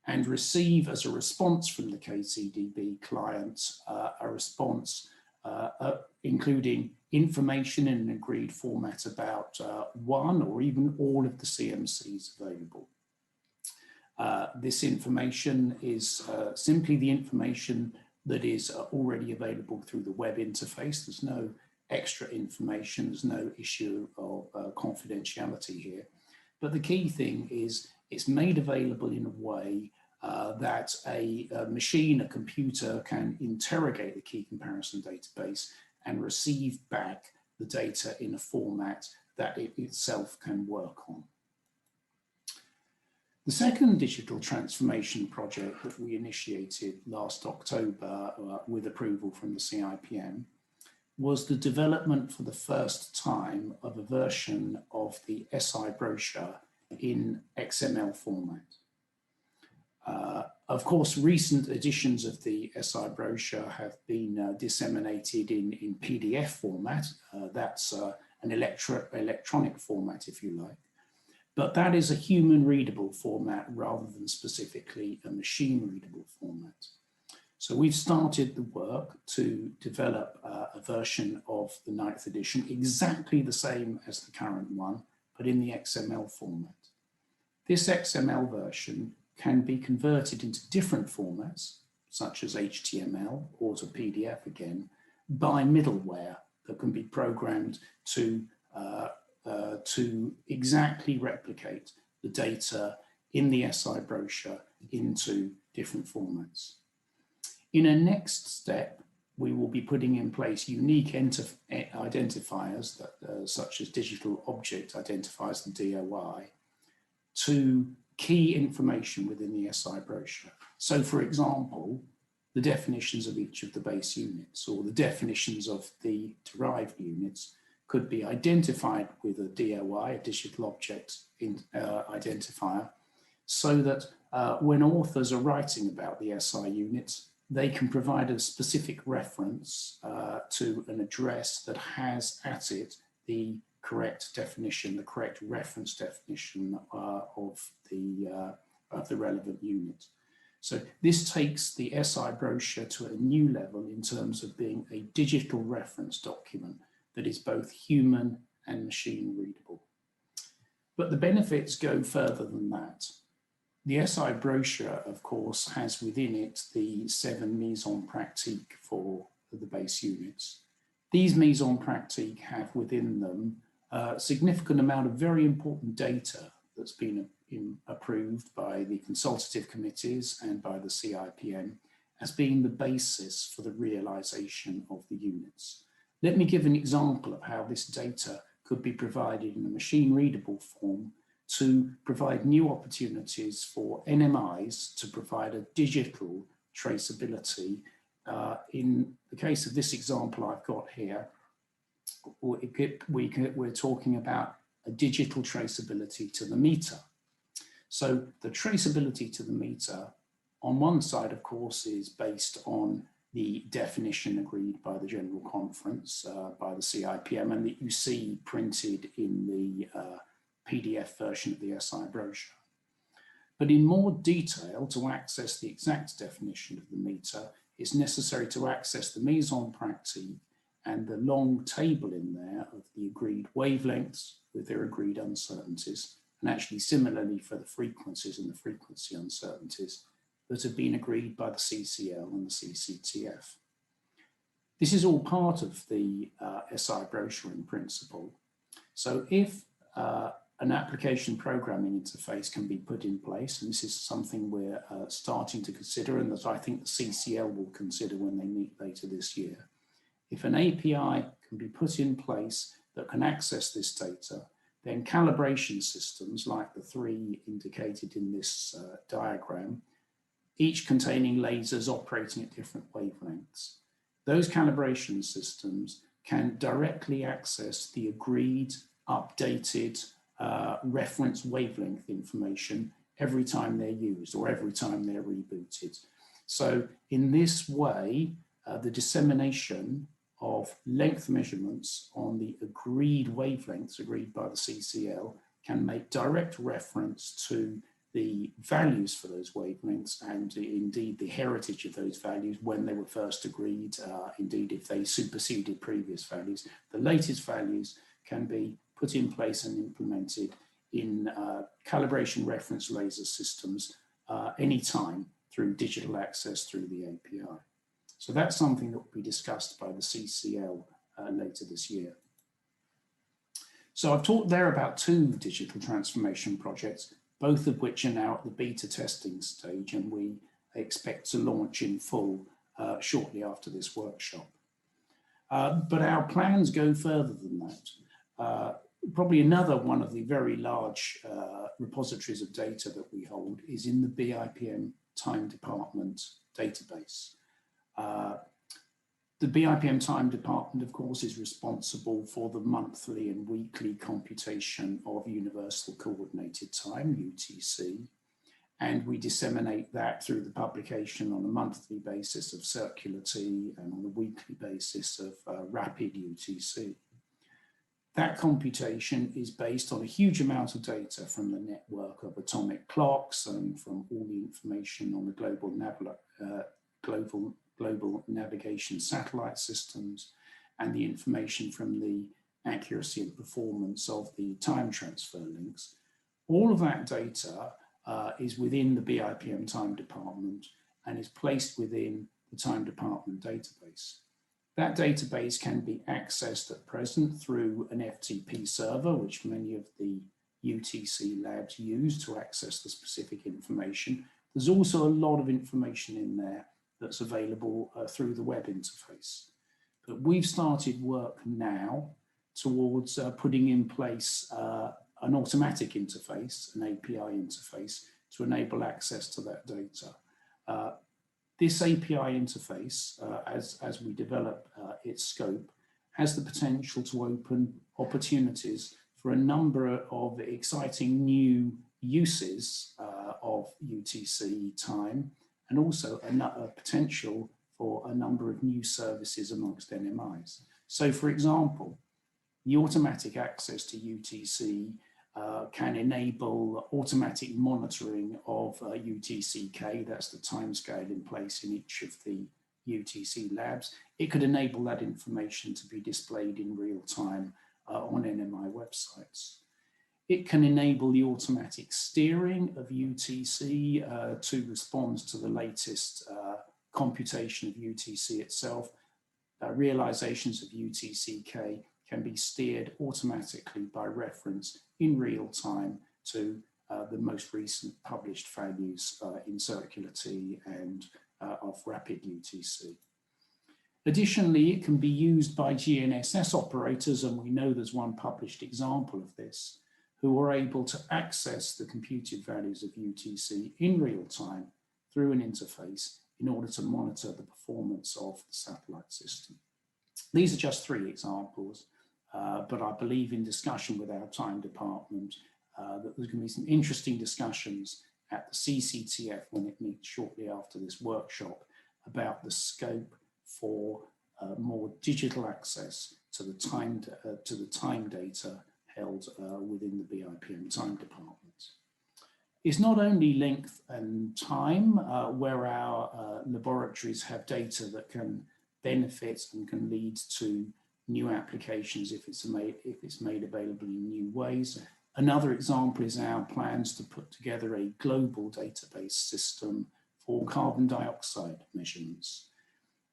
Speaker 5: and receive as a response from the KCDB client a response including information in an agreed format about one or even all of the CMCs available. This information is simply the information that is already available through the web interface. There's no extra information, there's no issue of confidentiality here. But the key thing is it's made available in a way that a machine, a computer, can interrogate the key comparison database and receive back the data in a format that it itself can work on. The second digital transformation project that we initiated last October with approval from the CIPM was the development for the first time of a version of the SI brochure in XML format. Of course, recent editions of the SI brochure have been disseminated in PDF format. That's an electronic format, if you like. But that is a human readable format rather than specifically a machine readable format. So we've started the work to develop a version of the 9th edition, exactly the same as the current one, but in the XML format. This XML version can be converted into different formats, such as HTML or to PDF again, by middleware that can be programmed to exactly replicate the data in the SI brochure into different formats. In a next step, we will be putting in place unique identifiers, such as digital object identifiers, the DOI, to key information within the SI brochure. So, for example, the definitions of each of the base units or the definitions of the derived units could be identified with a DOI, a digital object identifier, so that when authors are writing about the SI units, they can provide a specific reference to an address that has at it the correct definition, the correct reference definition of the relevant unit. So this takes the SI brochure to a new level in terms of being a digital reference document that is both human and machine readable. But the benefits go further than that. The SI brochure, of course, has within it the 7 mise en pratique for the base units. These mise en pratique have within them a significant amount of very important data that's been approved by the consultative committees and by the CIPM as being the basis for the realization of the units. Let me give an example of how this data could be provided in a machine readable form to provide new opportunities for NMIs to provide a digital traceability. In the case of this example I've got here, we're talking about a digital traceability to the meter. So the traceability to the meter on one side, of course, is based on the definition agreed by the General Conference, by the CIPM, and that you see printed in the PDF version of the SI brochure. But in more detail, to access the exact definition of the meter, it's necessary to access the mise en pratique and the long table in there of the agreed wavelengths with their agreed uncertainties, and actually similarly for the frequencies and the frequency uncertainties that have been agreed by the CCL and the CCTF. This is all part of the SI brochure in principle. So if an application programming interface can be put in place, and this is something we're starting to consider and that I think the CCL will consider when they meet later this year. If an API can be put in place that can access this data, then calibration systems like the 3 indicated in this diagram, each containing lasers operating at different wavelengths. Those calibration systems can directly access the agreed, updated reference wavelength information every time they're used or every time they're rebooted. So in this way, the dissemination of length measurements on the agreed wavelengths agreed by the CCL can make direct reference to the values for those wavelengths and indeed the heritage of those values when they were first agreed, indeed if they superseded previous values. The latest values can be put in place and implemented in calibration reference laser systems anytime through digital access through the API. So that's something that will be discussed by the CCL later this year. So I've talked there about 2 digital transformation projects, both of which are now at the beta testing stage, and we expect to launch in full shortly after this workshop. But our plans go further than that. Probably another one of the very large repositories of data that we hold is in the Bipm Time Department database. The Bipm Time Department, of course, is responsible for the monthly and weekly computation of Universal Coordinated Time, UTC, and we disseminate that through the publication on a monthly basis of Circular T and on a weekly basis of Rapid UTC. That computation is based on a huge amount of data from the network of atomic clocks and from all the information on the global navigation satellite systems and the information from the accuracy and performance of the time transfer links. All of that data is within the Bipm time department and is placed within the time department database. That database can be accessed at present through an FTP server, which many of the UTC labs use to access the specific information. There's also a lot of information in there that's available through the web interface. But we've started work now towards putting in place an automatic interface, an API interface, to enable access to that data. This API interface, as we develop its scope, has the potential to open opportunities for a number of exciting new uses of UTC time, and also a potential for a number of new services amongst NMIs. So, for example, the automatic access to UTC can enable automatic monitoring of UTCK, that's the timescale in place in each of the UTC labs. It could enable that information to be displayed in real time on NMI websites. It can enable the automatic steering of UTC to respond to the latest computation of UTC itself. Realizations of UTCK can be steered automatically by reference in real time to the most recent published values in Circular-T and of rapid UTC. Additionally, it can be used by GNSS operators, and we know there's one published example of this, who are able to access the computed values of UTC in real time through an interface in order to monitor the performance of the satellite system. These are just three examples, but I believe in discussion with our time department that there's going to be some interesting discussions at the CCTF when it meets shortly after this workshop about the scope for more digital access to the time data held within the Bipm time department. It's not only length and time where our laboratories have data that can benefit and can lead to new applications if it's made available in new ways. Another example is our plans to put together a global database system for carbon dioxide measurements.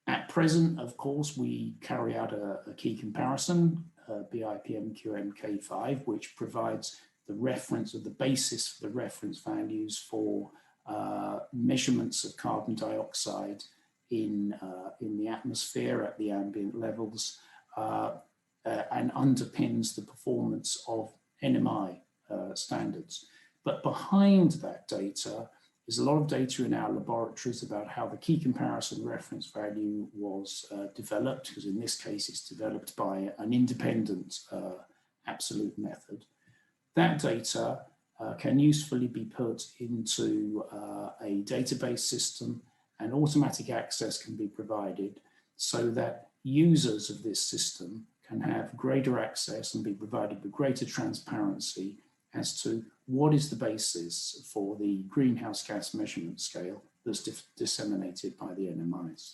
Speaker 5: At present, of course, we carry out a key comparison, Bipm QMK5, which provides the reference, or the basis for the reference values for measurements of carbon dioxide in the atmosphere at the ambient levels, and underpins the performance of NMI standards. But behind that data is a lot of data in our laboratories about how the key comparison reference value was developed, because in this case it's developed by an independent absolute method. That data can usefully be put into a database system, and automatic access can be provided so that users of this system can have greater access and be provided with greater transparency as to what is the basis for the greenhouse gas measurement scale that's disseminated by the NMIs.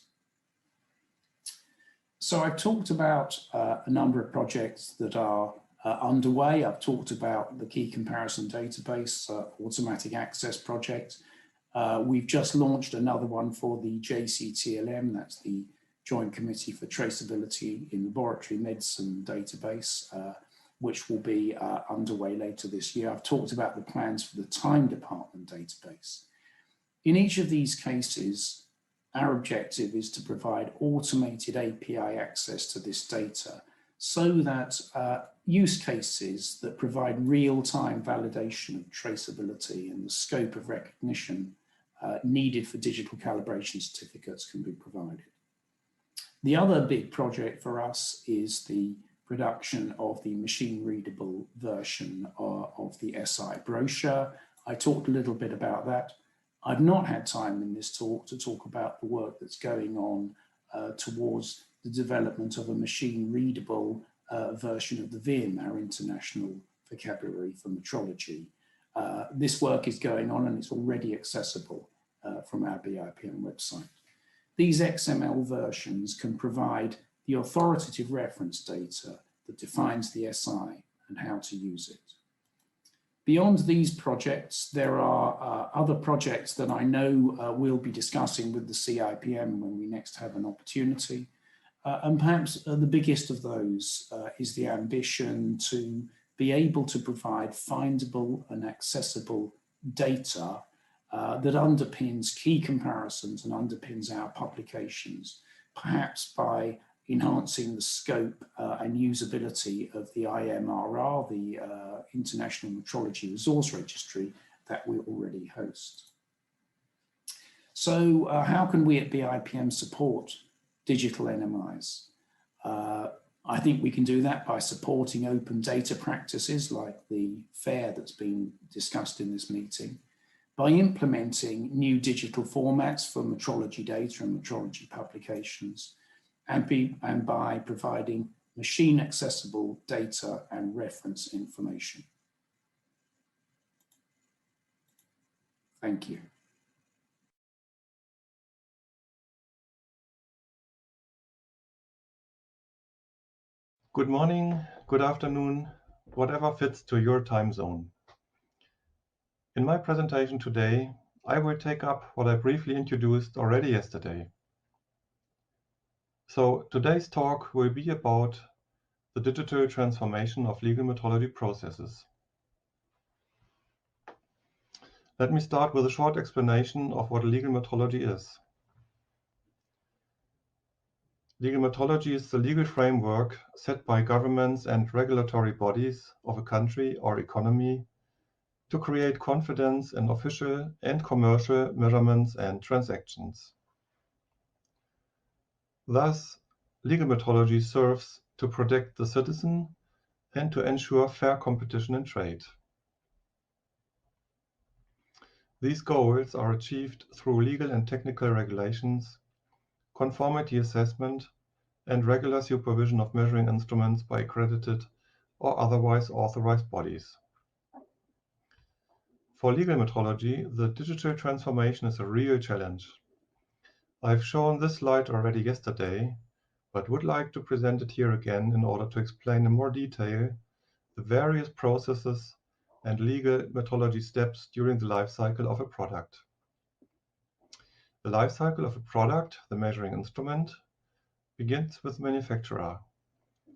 Speaker 5: So I've talked about a number of projects that are underway. I've talked about the key comparison database automatic access project. We've just launched another one for the JCTLM, that's the Joint Committee for Traceability in Laboratory Medicine database, which will be underway later this year. I've talked about the plans for the time department database. In each of these cases, our objective is to provide automated API access to this data so that use cases that provide real-time validation of traceability and the scope of recognition needed for digital calibration certificates can be provided. The other big project for us is the production of the machine readable version of the SI brochure. I talked a little bit about that. I've not had time in this talk to talk about the work that's going on towards the development of a machine readable version of the VIM, our international vocabulary for metrology. This work is going on and it's already accessible from our Bipm website. These XML versions can provide the authoritative reference data that defines the SI and how to use it. Beyond these projects, there are other projects that I know we'll be discussing with the CIPM when we next have an opportunity. And perhaps the biggest of those is the ambition to be able to provide findable and accessible data that underpins key comparisons and underpins our publications, perhaps by enhancing the scope and usability of the IMRR, the International Metrology Resource Registry that we already host. So how can we at BIPM support digital NMIs? I think we can do that by supporting open data practices like the FAIR that's been discussed in this meeting, by implementing new digital formats for metrology data and metrology publications, and by providing machine accessible data and reference information. Thank you.
Speaker 6: Good morning, good afternoon, whatever fits to your time zone. In my presentation today, I will take up what I briefly introduced already yesterday. So today's talk will be about the digital transformation of legal metrology processes. Let me start with a short explanation of what legal metrology is. Legal metrology is the legal framework set by governments and regulatory bodies of a country or economy to create confidence in official and commercial measurements and transactions. Thus, legal metrology serves to protect the citizen and to ensure fair competition in trade. These goals are achieved through legal and technical regulations, conformity assessment, and regular supervision of measuring instruments by accredited or otherwise authorized bodies. For legal metrology, the digital transformation is a real challenge. I've shown this slide already yesterday, but would like to present it here again in order to explain in more detail the various processes and legal metrology steps during the life cycle of a product. The life cycle of a product, the measuring instrument, begins with the manufacturer,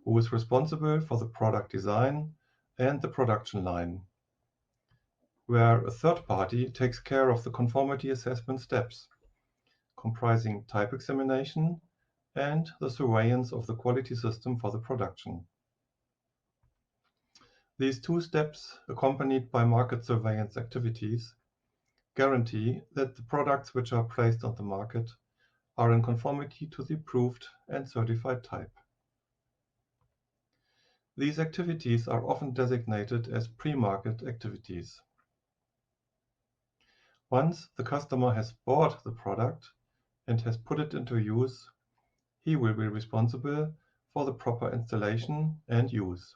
Speaker 6: who is responsible for the product design and the production line, where a third party takes care of the conformity assessment steps, comprising type examination and the surveillance of the quality system for the production. These two steps, accompanied by market surveillance activities, guarantee that the products which are placed on the market are in conformity to the approved and certified type. These activities are often designated as pre-market activities. Once the customer has bought the product and has put it into use, he will be responsible for the proper installation and use,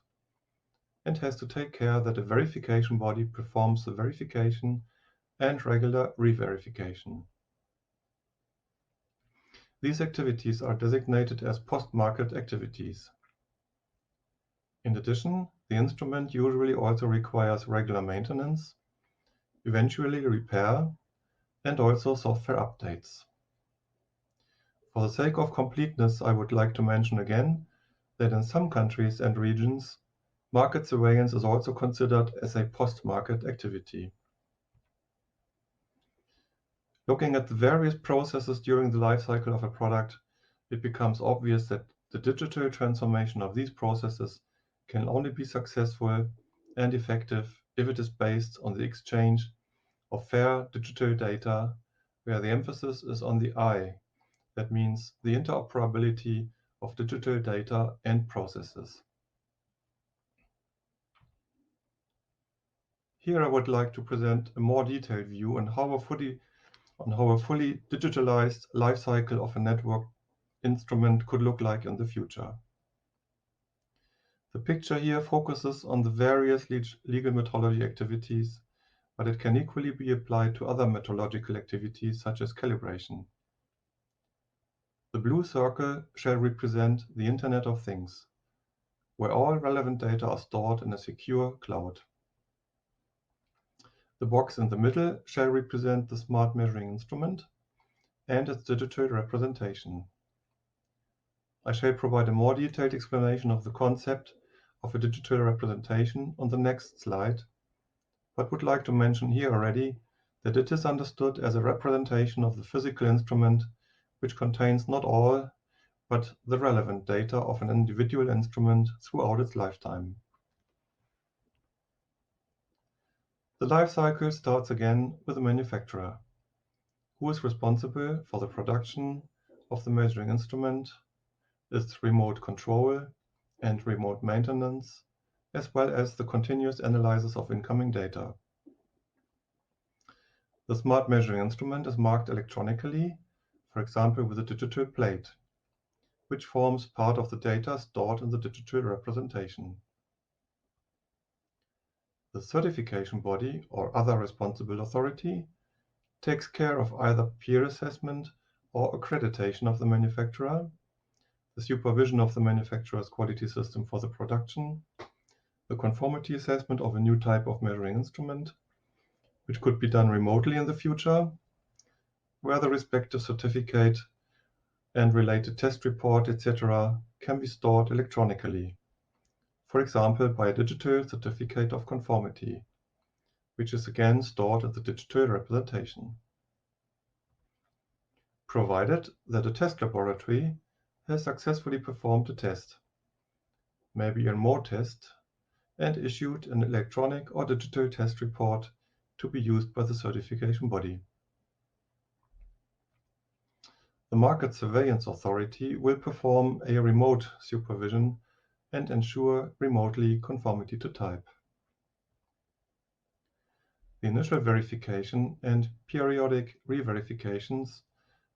Speaker 6: and has to take care that a verification body performs the verification and regular re-verification. These activities are designated as post-market activities. In addition, the instrument usually also requires regular maintenance, eventually repair, and also software updates. For the sake of completeness, I would like to mention again that in some countries and regions, market surveillance is also considered as a post-market activity. Looking at the various processes during the life cycle of a product, it becomes obvious that the digital transformation of these processes can only be successful and effective if it is based on the exchange of fair digital data, where the emphasis is on the I, that means the interoperability of digital data and processes. Here I would like to present a more detailed view on how a fully digitalized life cycle of a network instrument could look like in the future. The picture here focuses on the various legal metrology activities, but it can equally be applied to other metrological activities such as calibration. The blue circle shall represent the Internet of Things, where all relevant data are stored in a secure cloud. The box in the middle shall represent the smart measuring instrument and its digital representation. I shall provide a more detailed explanation of the concept of a digital representation on the next slide, but would like to mention here already that it is understood as a representation of the physical instrument which contains not all, but the relevant data of an individual instrument throughout its lifetime. The life cycle starts again with the manufacturer, who is responsible for the production of the measuring instrument, its remote control and remote maintenance, as well as the continuous analysis of incoming data. The smart measuring instrument is marked electronically, for example with a digital plate, which forms part of the data stored in the digital representation. The certification body or other responsible authority takes care of either peer assessment or accreditation of the manufacturer, the supervision of the manufacturer's quality system for the production, the conformity assessment of a new type of measuring instrument, which could be done remotely in the future, where the respective certificate and related test report, etc., can be stored electronically, for example by a digital certificate of conformity, which is again stored in the digital representation. Provided that a test laboratory has successfully performed a test, maybe a remote test, and issued an electronic or digital test report to be used by the certification body. The Market Surveillance Authority will perform a remote supervision and ensure remotely conformity to type. The initial verification and periodic re-verifications,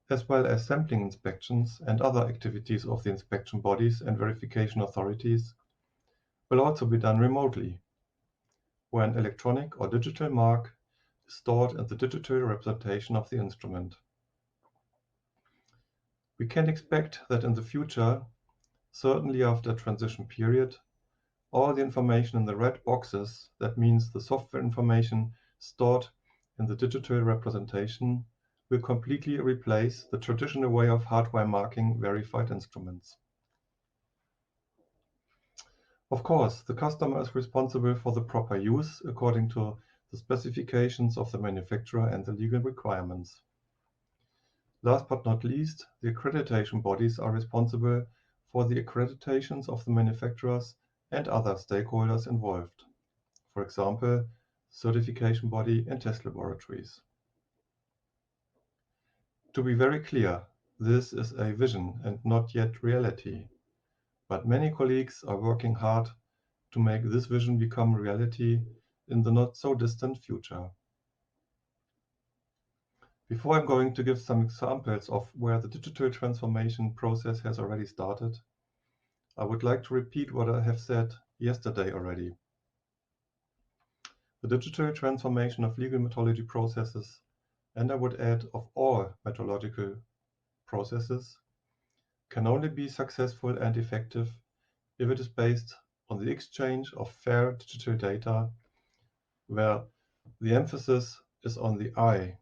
Speaker 6: as well as sampling inspections and other activities of the inspection bodies and verification authorities, will also be done remotely, where an electronic or digital mark is stored in the digital representation of the instrument. We can expect that in the future, certainly after a transition period, all the information in the red boxes, that means the software information stored in the digital representation, will completely replace the traditional way of hardware marking verified instruments. Of course, the customer is responsible for the proper use according to the specifications of the manufacturer and the legal requirements. Last but not least, the accreditation bodies are responsible for the accreditations of the manufacturers and other stakeholders involved, for example, certification body and test laboratories. To be very clear, this is a vision and not yet reality, but many colleagues are working hard to make this vision become reality in the not so distant future. Before I'm going to give some examples of where the digital transformation process has already started, I would like to repeat what I have said yesterday already. The digital transformation of legal metrology processes, and I would add of all metrological processes, can only be successful and effective if it is based on the exchange of fair digital data, where the emphasis is on the I.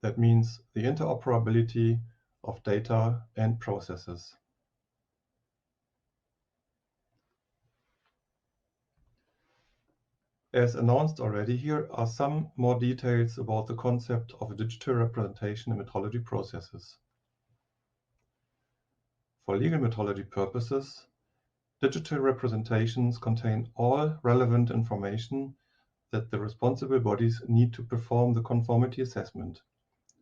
Speaker 6: That means the interoperability of data and processes. As announced already, here are some more details about the concept of a digital representation in metrology processes. For legal metrology purposes, digital representations contain all relevant information that the responsible bodies need to perform the conformity assessment,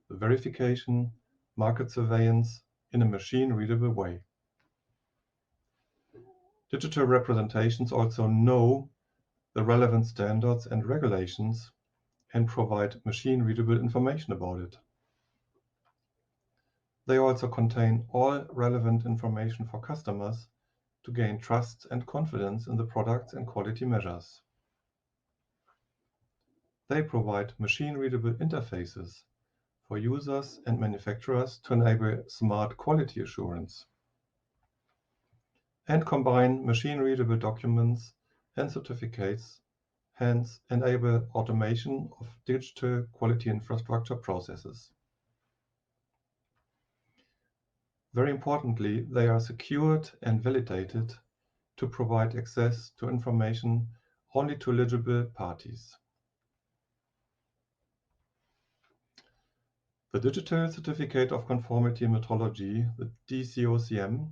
Speaker 6: the verification, market surveillance in a machine-readable way. Digital representations also know the relevant standards and regulations and provide machine-readable information about it. They also contain all relevant information for customers to gain trust and confidence in the products and quality measures. They provide machine-readable interfaces for users and manufacturers to enable smart quality assurance, and combine machine-readable documents and certificates hence enable automation of digital quality infrastructure processes. Very importantly, they are secured and validated to provide access to information only to eligible parties. The Digital Certificate of Conformity and Metrology, the DCOCM,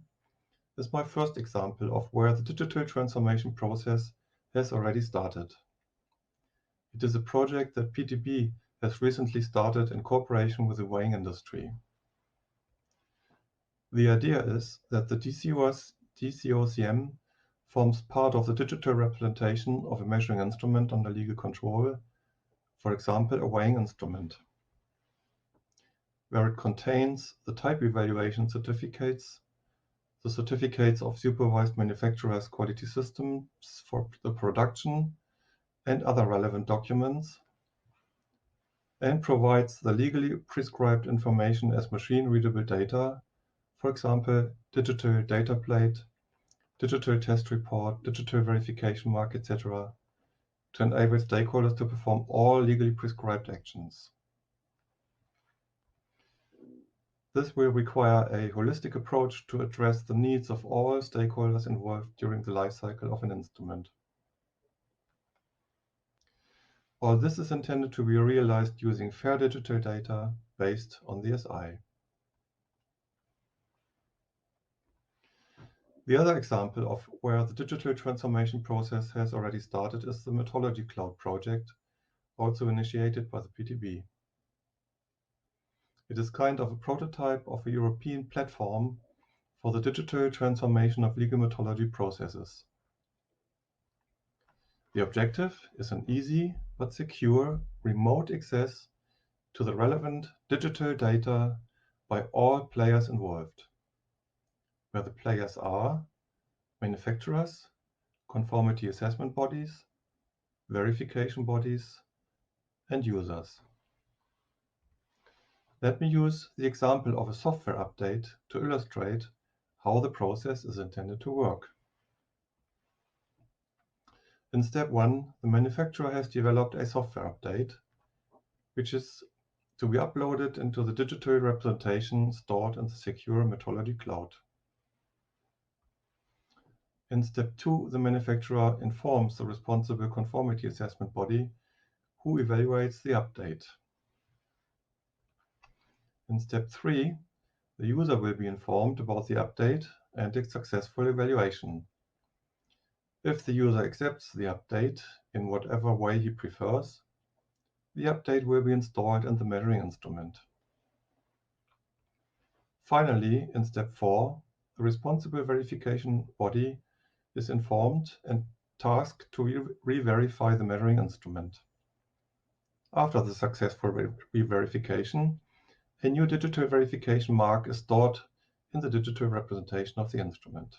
Speaker 6: is my first example of where the digital transformation process has already started. It is a project that PTB has recently started in cooperation with the weighing industry. The idea is that the DCOCM forms part of the digital representation of a measuring instrument under legal control, for example, a weighing instrument, where it contains the type evaluation certificates, the certificates of supervised manufacturers' quality systems for the production, and other relevant documents, and provides the legally prescribed information as machine-readable data, for example, digital data plate, digital test report, digital verification mark, etc., to enable stakeholders to perform all legally prescribed actions. This will require a holistic approach to address the needs of all stakeholders involved during the life cycle of an instrument. All this is intended to be realized using fair digital data based on the SI. The other example of where the digital transformation process has already started is the Metrology Cloud project, also initiated by the PTB. It is kind of a prototype of a European platform for the digital transformation of legal metrology processes. The objective is an easy but secure remote access to the relevant digital data by all players involved, where the players are manufacturers, conformity assessment bodies, verification bodies, and users. Let me use the example of a software update to illustrate how the process is intended to work. In step 1, the manufacturer has developed a software update, which is to be uploaded into the digital representation stored in the secure Metrology Cloud. In step 2, the manufacturer informs the responsible conformity assessment body who evaluates the update. In step 3, the user will be informed about the update and its successful evaluation. If the user accepts the update in whatever way he prefers, the update will be installed in the measuring instrument. Finally, in step 4, the responsible verification body is informed and tasked to re-verify the measuring instrument. After the successful re-verification, a new digital verification mark is stored in the digital representation of the instrument.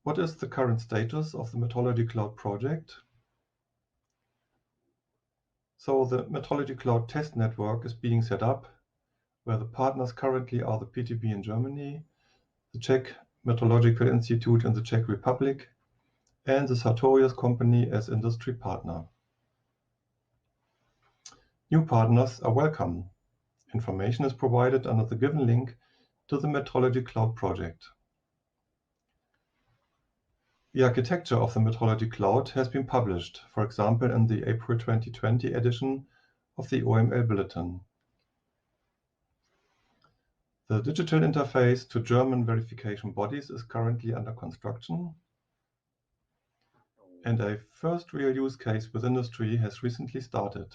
Speaker 6: What is the current status of the Metrology Cloud project? So the Metrology Cloud test network is being set up, where the partners currently are the PTB in Germany, the Czech Metrological Institute in the Czech Republic, and the Sartorius company as industry partner. New partners are welcome. Information is provided under the given link to the Metrology Cloud project. The architecture of the Metrology Cloud has been published, for example, in the April 2020 edition of the OML Bulletin. The digital interface to German verification bodies is currently under construction, and a first real use case with industry has recently started,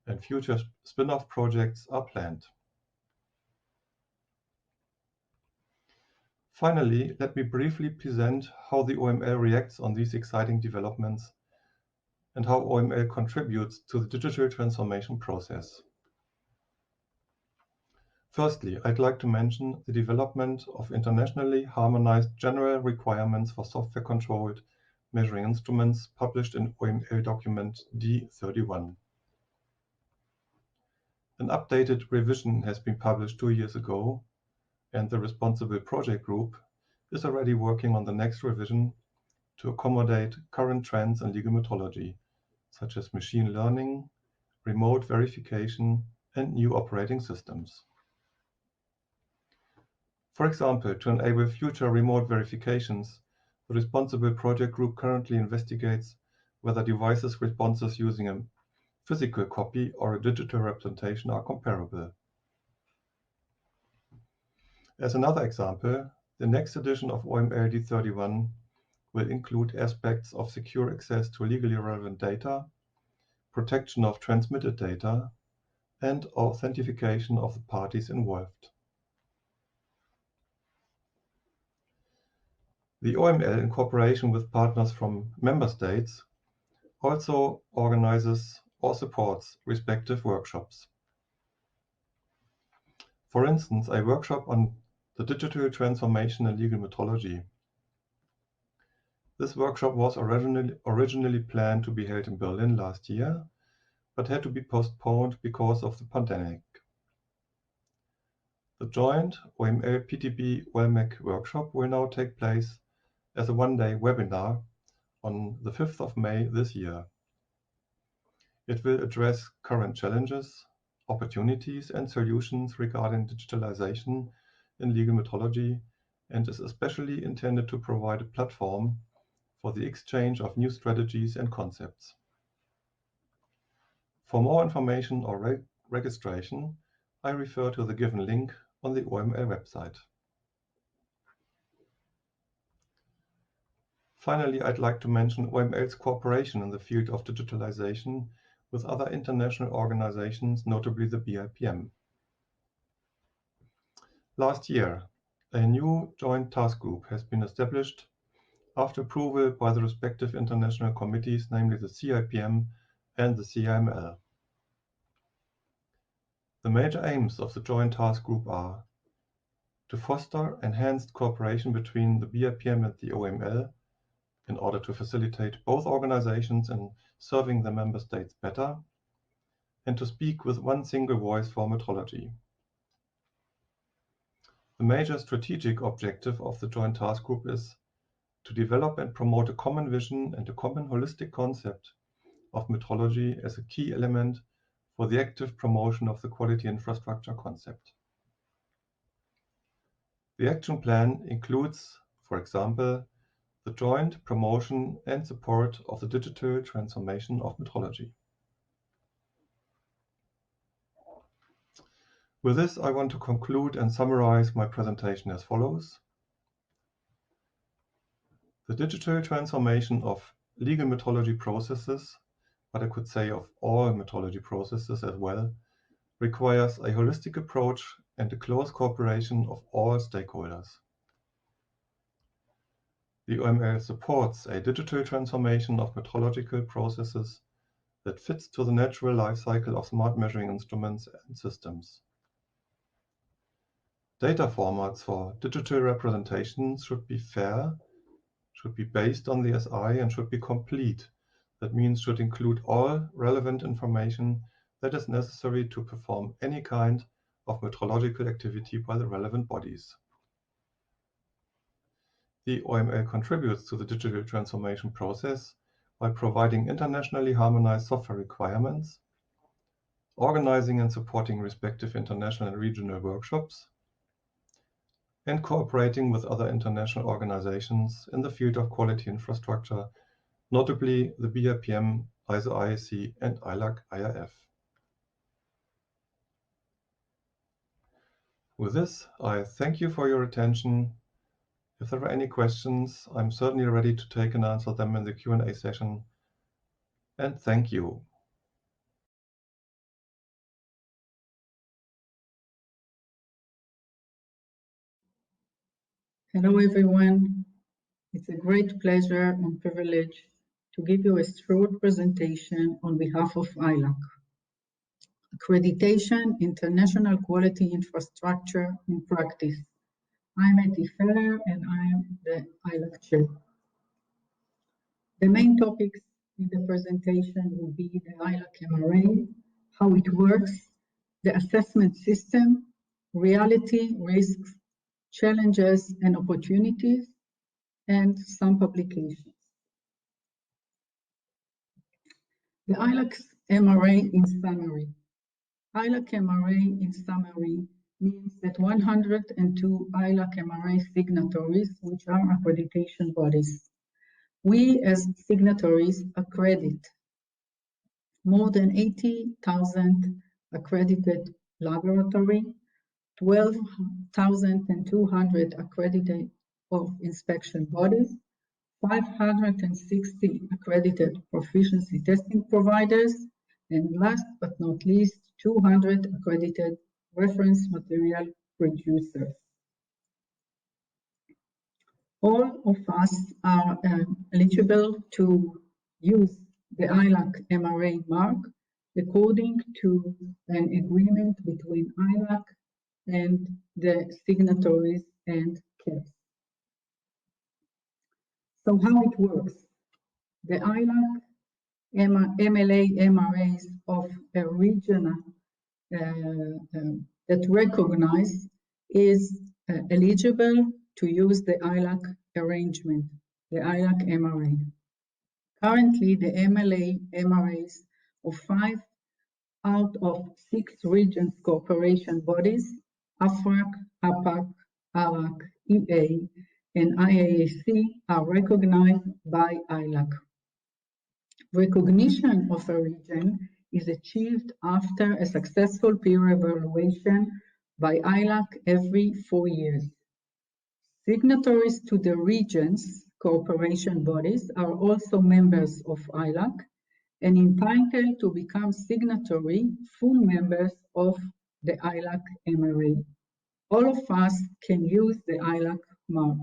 Speaker 6: and future spin-off projects are planned. Finally, let me briefly present how the OML reacts on these exciting developments and how OML contributes to the digital transformation process. Firstly, I'd like to mention the development of internationally harmonized general requirements for software-controlled measuring instruments published in OML document D31. An updated revision has been published 2 years ago, and the responsible project group is already working on the next revision to accommodate current trends in legal metrology, such as machine learning, remote verification, and new operating systems. For example, to enable future remote verifications, the responsible project group currently investigates whether devices' responses using a physical copy or a digital representation are comparable. As another example, the next edition of OML D31 will include aspects of secure access to legally relevant data, protection of transmitted data, and authentication of the parties involved. The OML, in cooperation with partners from member states, also organizes or supports respective workshops. For instance, a workshop on the digital transformation in legal metrology. This workshop was originally planned to be held in Berlin last year, but had to be postponed because of the pandemic. The joint OML PTB WELMEC workshop will now take place as a one-day webinar on the 5th of May this year. It will address current challenges, opportunities, and solutions regarding digitalization in legal metrology, and is especially intended to provide a platform for the exchange of new strategies and concepts. For more information or registration, I refer to the given link on the OML website. Finally, I'd like to mention OML's cooperation in the field of digitalization with other international organizations, notably the Bipm. Last year, a new joint task group has been established after approval by the respective international committees, namely the CIPM and the CIML. The major aims of the joint task group are to foster enhanced cooperation between the Bipm and the OML in order to facilitate both organizations in serving the member states better, and to speak with one single voice for metrology. The major strategic objective of the joint task group is to develop and promote a common vision and a common holistic concept of metrology as a key element for the active promotion of the quality infrastructure concept. The action plan includes, for example, the joint promotion and support of the digital transformation of metrology. With this, I want to conclude and summarize my presentation as follows. The digital transformation of legal metrology processes, but I could say of all metrology processes as well, requires a holistic approach and a close cooperation of all stakeholders. The OML supports a digital transformation of metrological processes that fits to the natural life cycle of smart measuring instruments and systems. Data formats for digital representations should be fair, should be based on the SI, and should be complete. That means should include all relevant information that is necessary to perform any kind of metrological activity by the relevant bodies. The OML contributes to the digital transformation process by providing internationally harmonized software requirements, organizing and supporting respective international and regional workshops, and cooperating with other international organizations in the field of quality infrastructure, notably the Bipm, ISO IEC, and ILAC-IRF. With this, I thank you for your attention. If there are any questions, I'm certainly ready to take and answer them in the Q&A session. And thank you.
Speaker 7: Hello, everyone. It's a great pleasure and privilege to give you a short presentation on behalf of ILAC. Accreditation International Quality Infrastructure in Practice. I'm Eti Feller and I'm the ILAC chair. The main topics in the presentation will be the ILAC MRA, how it works, the assessment system, reality, risks, challenges and opportunities, and some publications. The ILAC MRA in summary. ILAC MRA in summary means that 102 ILAC MRA signatories, which are accreditation bodies. We as signatories accredit more than 80,000 accredited laboratory, 12,200 accredited of inspection bodies, 560 accredited proficiency testing providers, and last but not least, 200 accredited reference material producers. All of us are eligible to use the ILAC MRA mark according to an agreement between ILAC and the signatories and CAPS. So how it works? The ILAC MLA MRAs of a region that recognize is eligible to use the ILAC arrangement, the ILAC MRA. Currently, the MLA MRAs of 5 out of 6 regions cooperation bodies, AFRAC, APAC, ARAC, EA, and IAAC are recognized by ILAC. Recognition of a region is achieved after a successful peer evaluation by ILAC every 4 years. Signatories to the regions cooperation bodies are also members of ILAC and entitled to become signatory full members of the ILAC MRA. All of us can use the ILAC mark.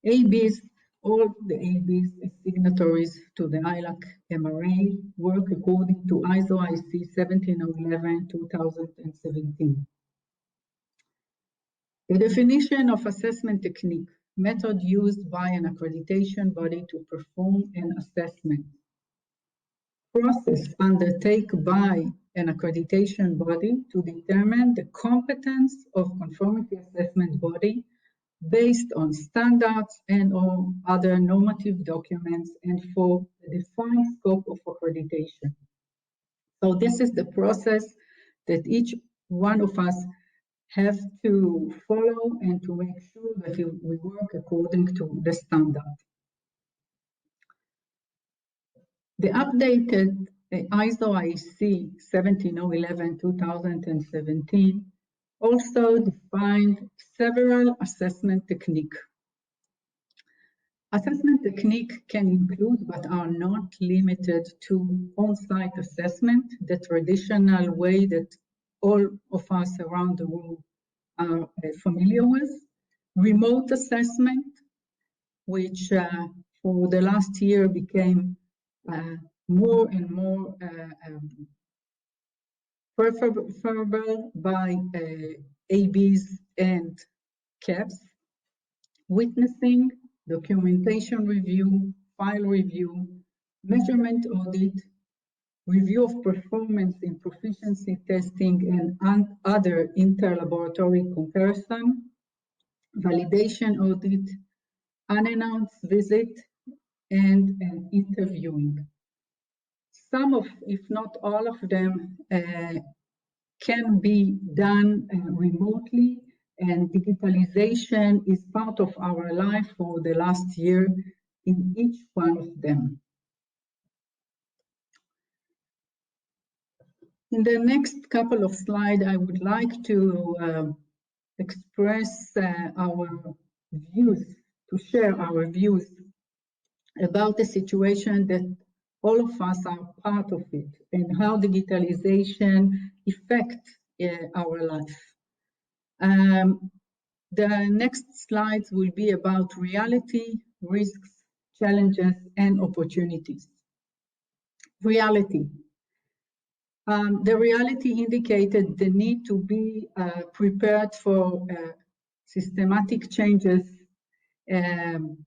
Speaker 7: ABs, all the ABs as signatories to the ILAC MRA work according to ISO IC 17011-2017. The definition of assessment technique, method used by an accreditation body to perform an assessment. Process undertaken by an accreditation body to determine the competence of conformity assessment body based on standards and or other normative documents and for the defined scope of accreditation. So this is the process that each one of us have to follow and to make sure that we work according to the standard. The updated ISO IC 17011-2017 also defined several assessment techniques. Assessment technique can include but are not limited to on-site assessment, the traditional way that all of us around the world are familiar with. Remote assessment, which for the last year became more and more preferable by ABs and CAPS. Witnessing, documentation review, file review, measurement audit, review of performance in proficiency testing and other inter-laboratory comparison, validation audit, unannounced visit, and interviewing. Some of, if not all of them, can be done remotely, and digitalization is part of our life for the last year in each one of them. In the next couple of slides, I would like to express our views, to share our views about the situation that all of us are part of it and how digitalization affects our life. The next slides will be about reality, risks, challenges, and opportunities. Reality. The reality indicated the need to be prepared for systematic changes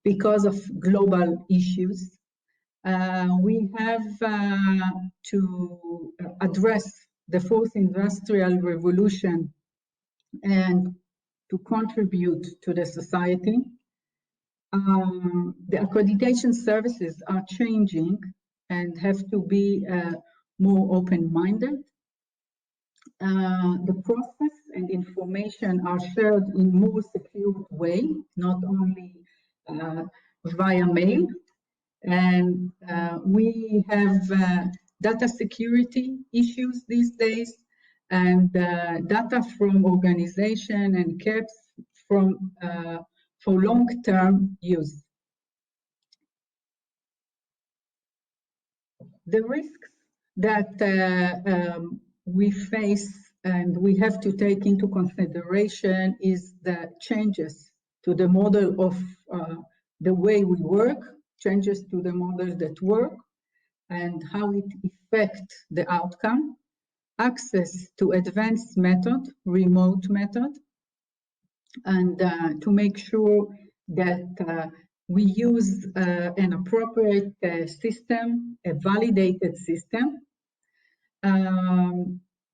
Speaker 7: because of global issues. We have to address the fourth industrial revolution and to contribute to the society. the accreditation services are changing and have to be more open-minded. The process and information are shared in more secure way, not only via mail. And we have data security issues these days, and data from organization and kept from for long-term use. The risks that we face and we have to take into consideration is the changes to the model of the way we work, changes to the model that work, and how it affects the outcome, access to advanced method, remote method, and to make sure that we use an appropriate system, a validated system.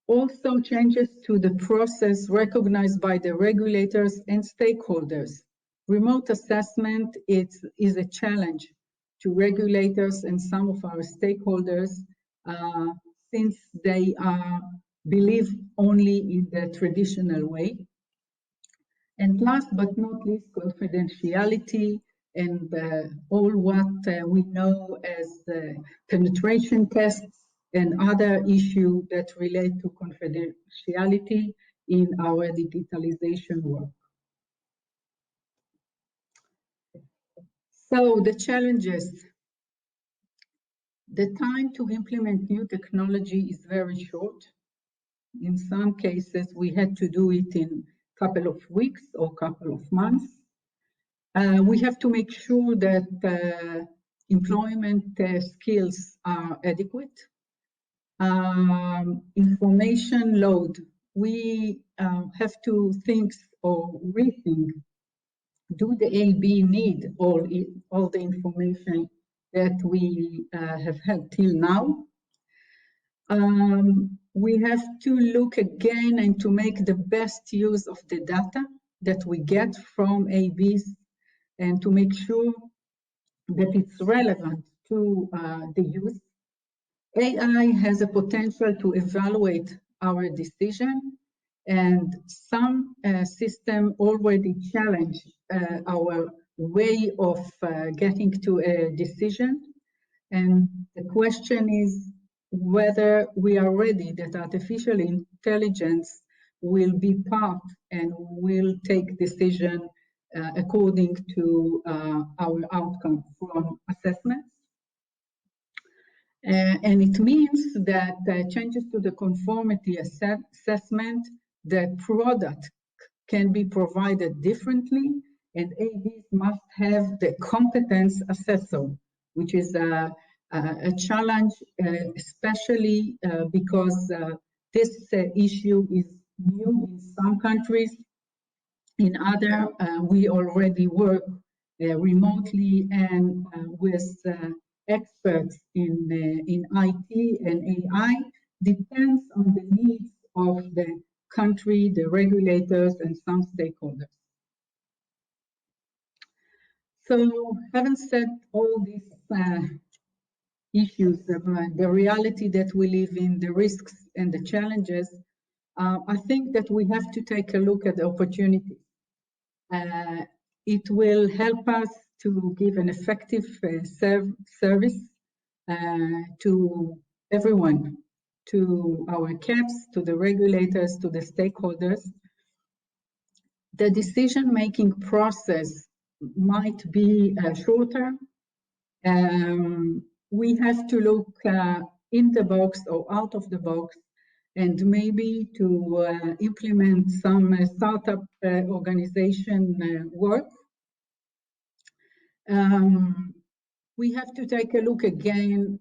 Speaker 7: Also changes to the process recognized by the regulators and stakeholders. Remote assessment is a challenge to regulators and some of our stakeholders since they believe only in the traditional way. And last but not least, confidentiality and all what we know as penetration tests and other issues that relate to confidentiality in our digitalization work. So the challenges. The time to implement new technology is very short. In some cases, we had to do it in a couple of weeks or couple of months. We have to make sure that employment skills are adequate. Information load. We have to think or rethink, do the AB need all the information that we have had till now? We have to look again and to make the best use of the data that we get from ABs and to make sure that it's relevant to the use. AI has a potential to evaluate our decision, and some system already challenge our way of getting to a decision. And the question is whether we are ready that artificial intelligence will be part and will take decision according to our outcome from assessments. And it means that changes to the conformity assessment, the product can be provided differently, and ABs must have the competence assessor, which is a challenge, especially because this issue is new in some countries. In other, we already work remotely and with experts in IT and AI. Depends on the needs of the country, the regulators, and some stakeholders. So, having said all these issues, the reality that we live in, the risks and the challenges, I think that we have to take a look at the opportunities. It will help us to give an effective service to everyone, to our CAPs, to the regulators, to the stakeholders. The decision-making process might be shorter. We have to look in the box or out of the box, and maybe to implement some startup organization work. We have to take a look again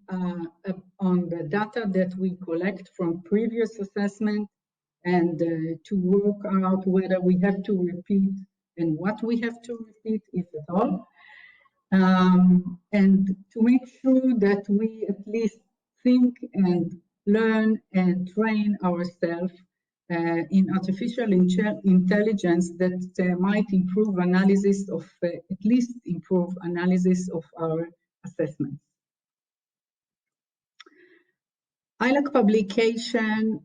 Speaker 7: on the data that we collect from previous assessment and to work out whether we have to repeat and what we have to repeat, if at all. And to make sure that we at least think and learn and train ourselves in artificial intelligence that might improve analysis of, at least improve analysis of our assessments. ILAC publication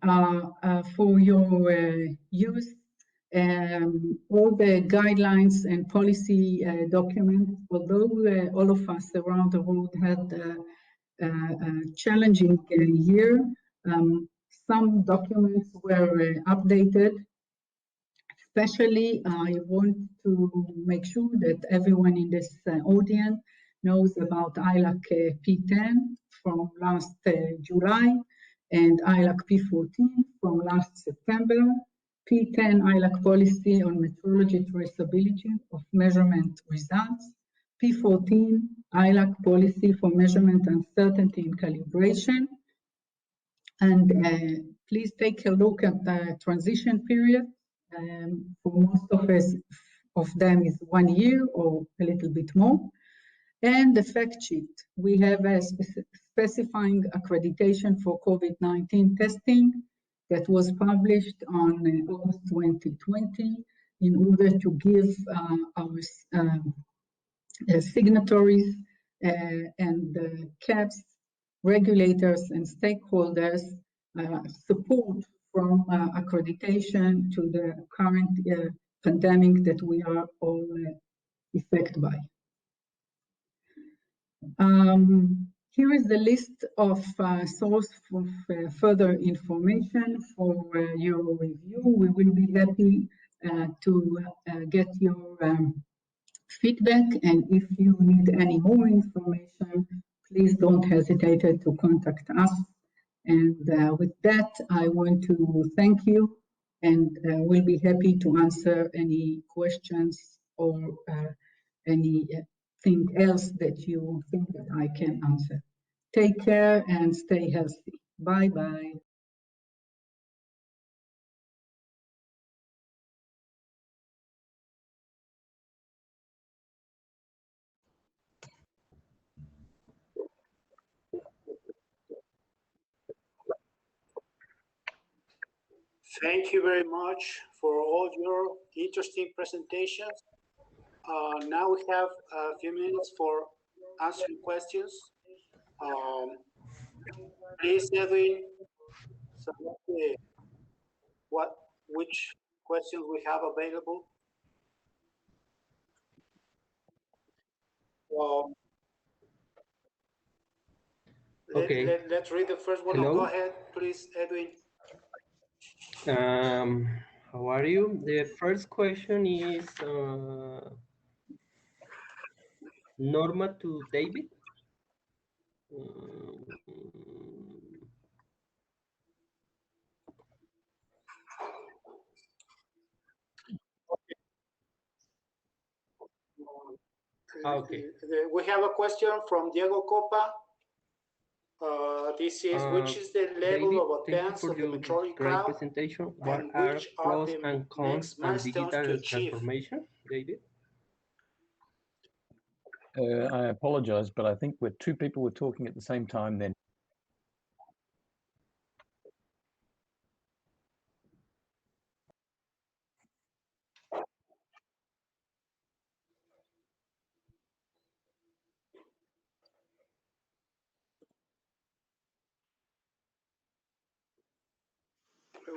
Speaker 7: for your use, all the guidelines and policy documents, although all of us around the world had a challenging year, some documents were updated. Especially, I want to make sure that everyone in this audience knows about ILAC P10 from last July and ILAC P14 from last September. P10 ILAC policy on metrology traceability of measurement results. P14 ILAC policy for measurement uncertainty and calibration. And please take a look at the transition period. For most of them is 1 year or a little bit more. And the fact sheet, we have a specifying accreditation for COVID-19 testing that was published on August 2020 in order to give our signatories and CAPS, regulators and stakeholders support from accreditation to the current pandemic that we are all affected by. Here is the list of source of further information for your review. We will be happy to get your feedback, and if you need any more information, please don't hesitate to contact us. And with that, I want to thank you, and we'll be happy to answer any questions or anything else that you think that I can answer. Take care and stay healthy. Bye-bye.
Speaker 1: Thank you very much for all your interesting presentations. Now we have a few minutes for answering questions. Please, Edwin, select which questions we have available.
Speaker 8: Okay.
Speaker 1: Let's read the first one.
Speaker 8: Hello?
Speaker 1: Go ahead, please, Edwin.
Speaker 8: How are you? The first question is Norma to David. Okay.
Speaker 1: We have a question from Diego Copa. This is, which is the level
Speaker 8: David,
Speaker 1: of advance of the metrology cloud?
Speaker 8: Presentation. What
Speaker 1: and
Speaker 8: are
Speaker 1: which
Speaker 8: pros
Speaker 1: the
Speaker 8: and cons
Speaker 1: next
Speaker 8: and
Speaker 1: milestones to
Speaker 8: digital
Speaker 1: achieve?
Speaker 8: transformation, David?
Speaker 4: I apologize, but I think two people were talking at the same time then.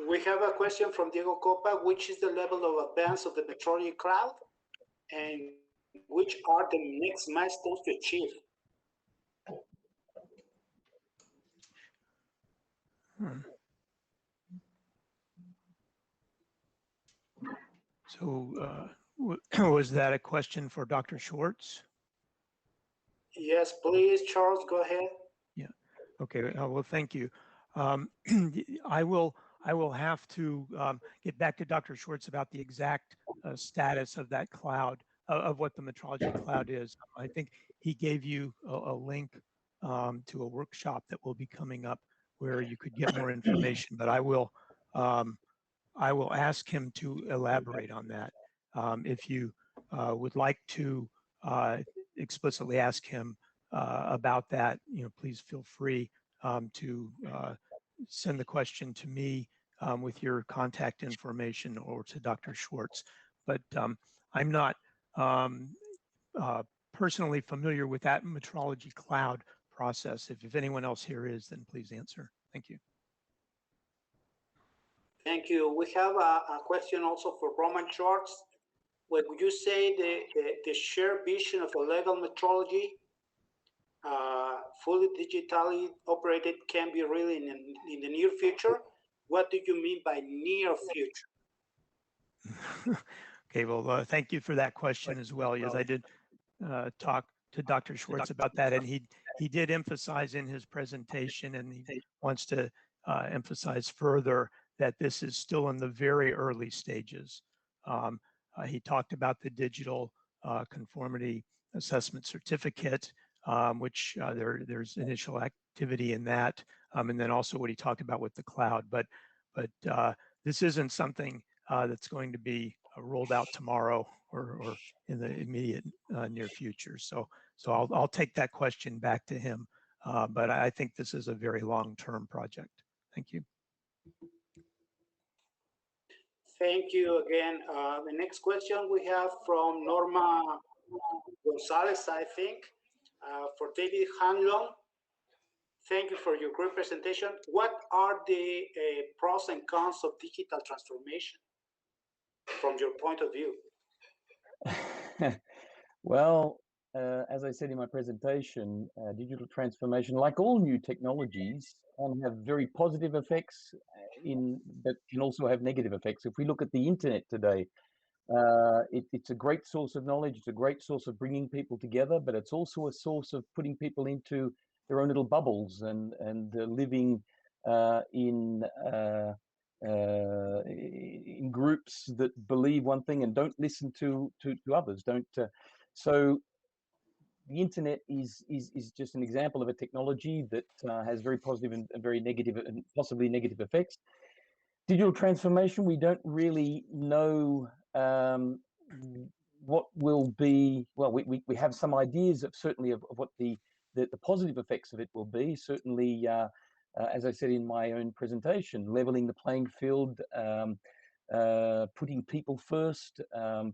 Speaker 1: We have a question from Diego Copa. Which is the level of advance of the metrology cloud? And which are the next milestones to achieve?
Speaker 9: So was that a question for Dr. Schwartz?
Speaker 1: Yes, please, Charles, go ahead.
Speaker 9: Yeah. Okay. Well, thank you. I will have to get back to Dr. Schwartz about the exact status of that cloud, of what the metrology cloud is. I think he gave you a link to a workshop that will be coming up where you could get more information, but I will ask him to elaborate on that. If you would like to explicitly ask him about that, please feel free to send the question to me with your contact information or to Dr. Schwartz. But I'm not personally familiar with that Metrology cloud process. If anyone else here is, then please answer. Thank you.
Speaker 1: Thank you. We have a question also for Roman Schwartz. When you say the shared vision of a legal metrology, fully digitally operated, can be really in the near future, what do you mean by near future?
Speaker 9: Okay, well, thank you for that question as well. Yes, I did talk to Dr. Schwartz about that, and he did emphasize in his presentation, and he wants to emphasize further that this is still in the very early stages. He talked about the digital conformity assessment certificate, which there's initial activity in that, and then also what he talked about with the cloud. But this isn't something that's going to be rolled out tomorrow or in the immediate near future. So I'll take that question back to him. But I think this is a very long-term project. Thank you.
Speaker 1: Thank you again. The next question we have from Norma Gonzalez, I think, for David Hanlon. Thank you for your great presentation. What are the pros and cons of digital transformation from your point of view?
Speaker 4: Well, as I said in my presentation, digital transformation, like all new technologies, can have very positive effects but can also have negative effects. If we look at the internet today, it's a great source of knowledge, it's a great source of bringing people together, but it's also a source of putting people into their own little bubbles and living in groups that believe one thing and don't listen to others. So the internet is just an example of a technology that has very positive and very negative and possibly negative effects. Digital transformation, we don't really know what will be. Well, we have some ideas of certainly of what the positive effects of it will be. Certainly, as I said in my own presentation, leveling the playing field, putting people first,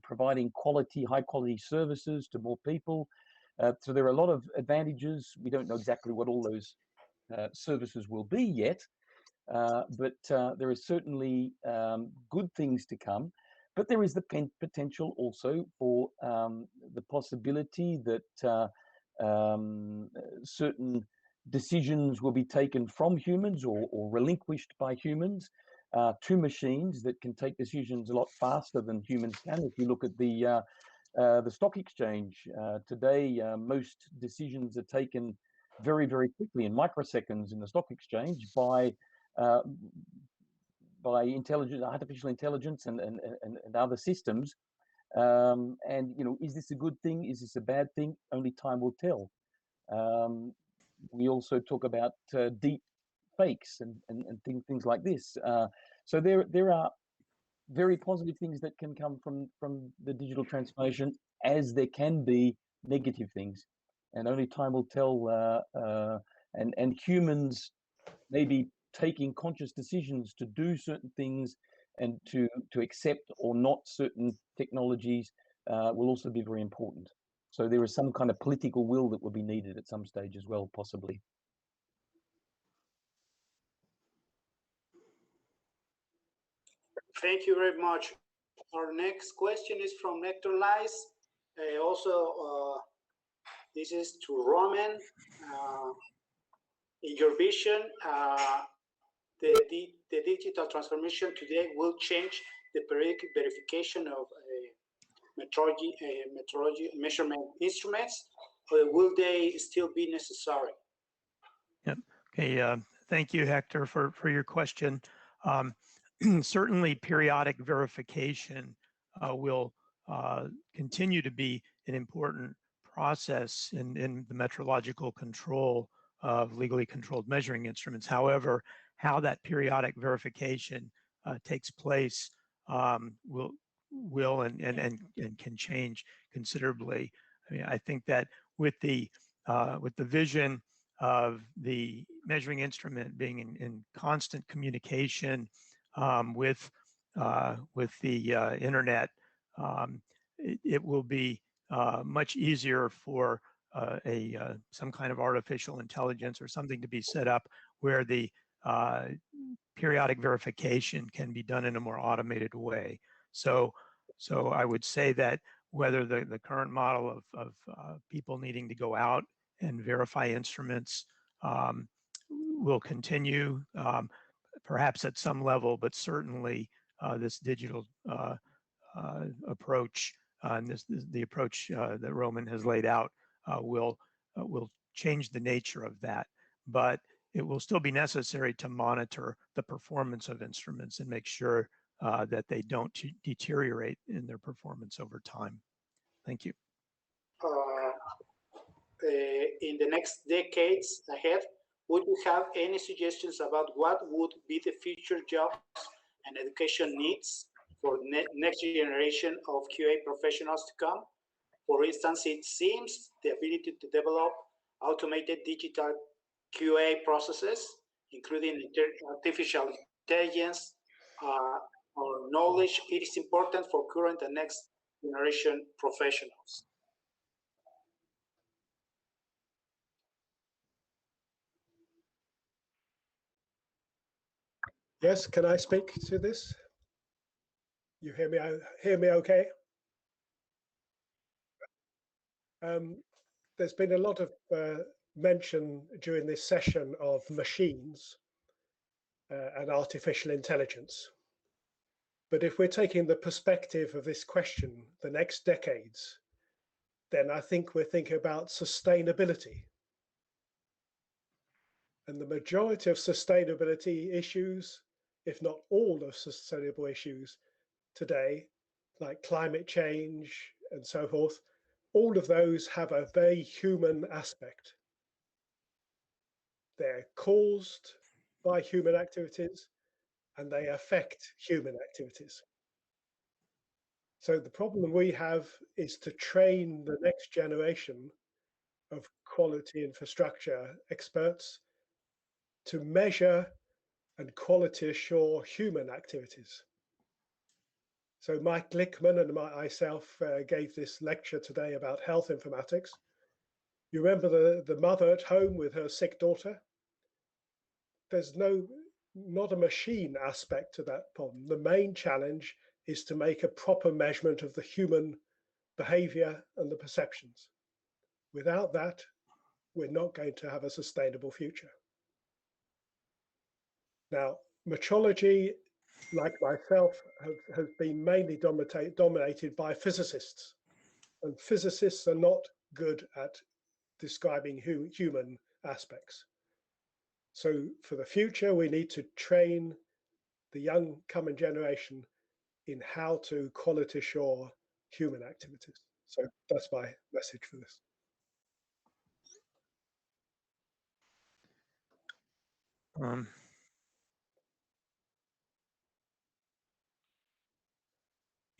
Speaker 4: providing high quality services to more people. So there are a lot of advantages. We don't know exactly what all those services will be yet, but there are certainly good things to come. But there is the potential also for the possibility that certain decisions will be taken from humans or relinquished by humans to machines that can take decisions a lot faster than humans can. If you look at the stock exchange today, most decisions are taken very, very quickly in microseconds in the stock exchange by artificial intelligence and other systems. And is this a good thing? Is this a bad thing? Only time will tell. We also talk about deep fakes and things like this. So there are very positive things that can come from the digital transformation, as there can be negative things, and only time will tell. And humans maybe taking conscious decisions to do certain things and to accept or not certain technologies will also be very important. So there is some kind of political will that will be needed at some stage as well, possibly.
Speaker 1: Thank you very much. Our next question is from Nectar Lies. Also, this is to Roman. In your vision, the digital transformation today will change the periodic verification of metrology measurement instruments, or will they still be necessary?
Speaker 9: Yep. Okay. Thank you, Hector, for your question. Certainly, periodic verification will continue to be an important process in the metrological control of legally controlled measuring instruments. However, how that periodic verification takes place will and can change considerably. I mean, I think that with the vision of the measuring instrument being in constant communication with the internet, it will be much easier for some kind of artificial intelligence or something to be set up where the periodic verification can be done in a more automated way. So I would say that whether the current model of people needing to go out and verify instruments will continue, perhaps at some level, but certainly this digital approach and the approach that Roman has laid out will change the nature of that. But it will still be necessary to monitor the performance of instruments and make sure that they don't deteriorate in their performance over time. Thank you.
Speaker 1: In the next decades ahead, would you have any suggestions about what would be the future jobs and education needs for next generation of QA professionals to come? For instance, it seems the ability to develop automated digital QA processes, including artificial intelligence or knowledge, it is important for current and next generation professionals.
Speaker 2: Yes, can I speak to this? You hear me okay? There's been a lot of mention during this session of machines and artificial intelligence. But if we're taking the perspective of this question, the next decades, then I think we're thinking about sustainability. And the majority of sustainability issues, if not all of sustainable issues today, like climate change and so forth, all of those have a very human aspect. They're caused by human activities and they affect human activities. So the problem we have is to train the next generation of quality infrastructure experts to measure and quality assure human activities. So Mike Glickman and myself gave this lecture today about health informatics. You remember the mother at home with her sick daughter? There's not a machine aspect to that problem. The main challenge is to make a proper measurement of the human behavior and the perceptions. Without that, we're not going to have a sustainable future. Now, metrology, like myself, has been mainly dominated by physicists. And physicists are not good at describing human aspects. So for the future, we need to train the young coming generation in how to quality assure human activities. So that's my message for this.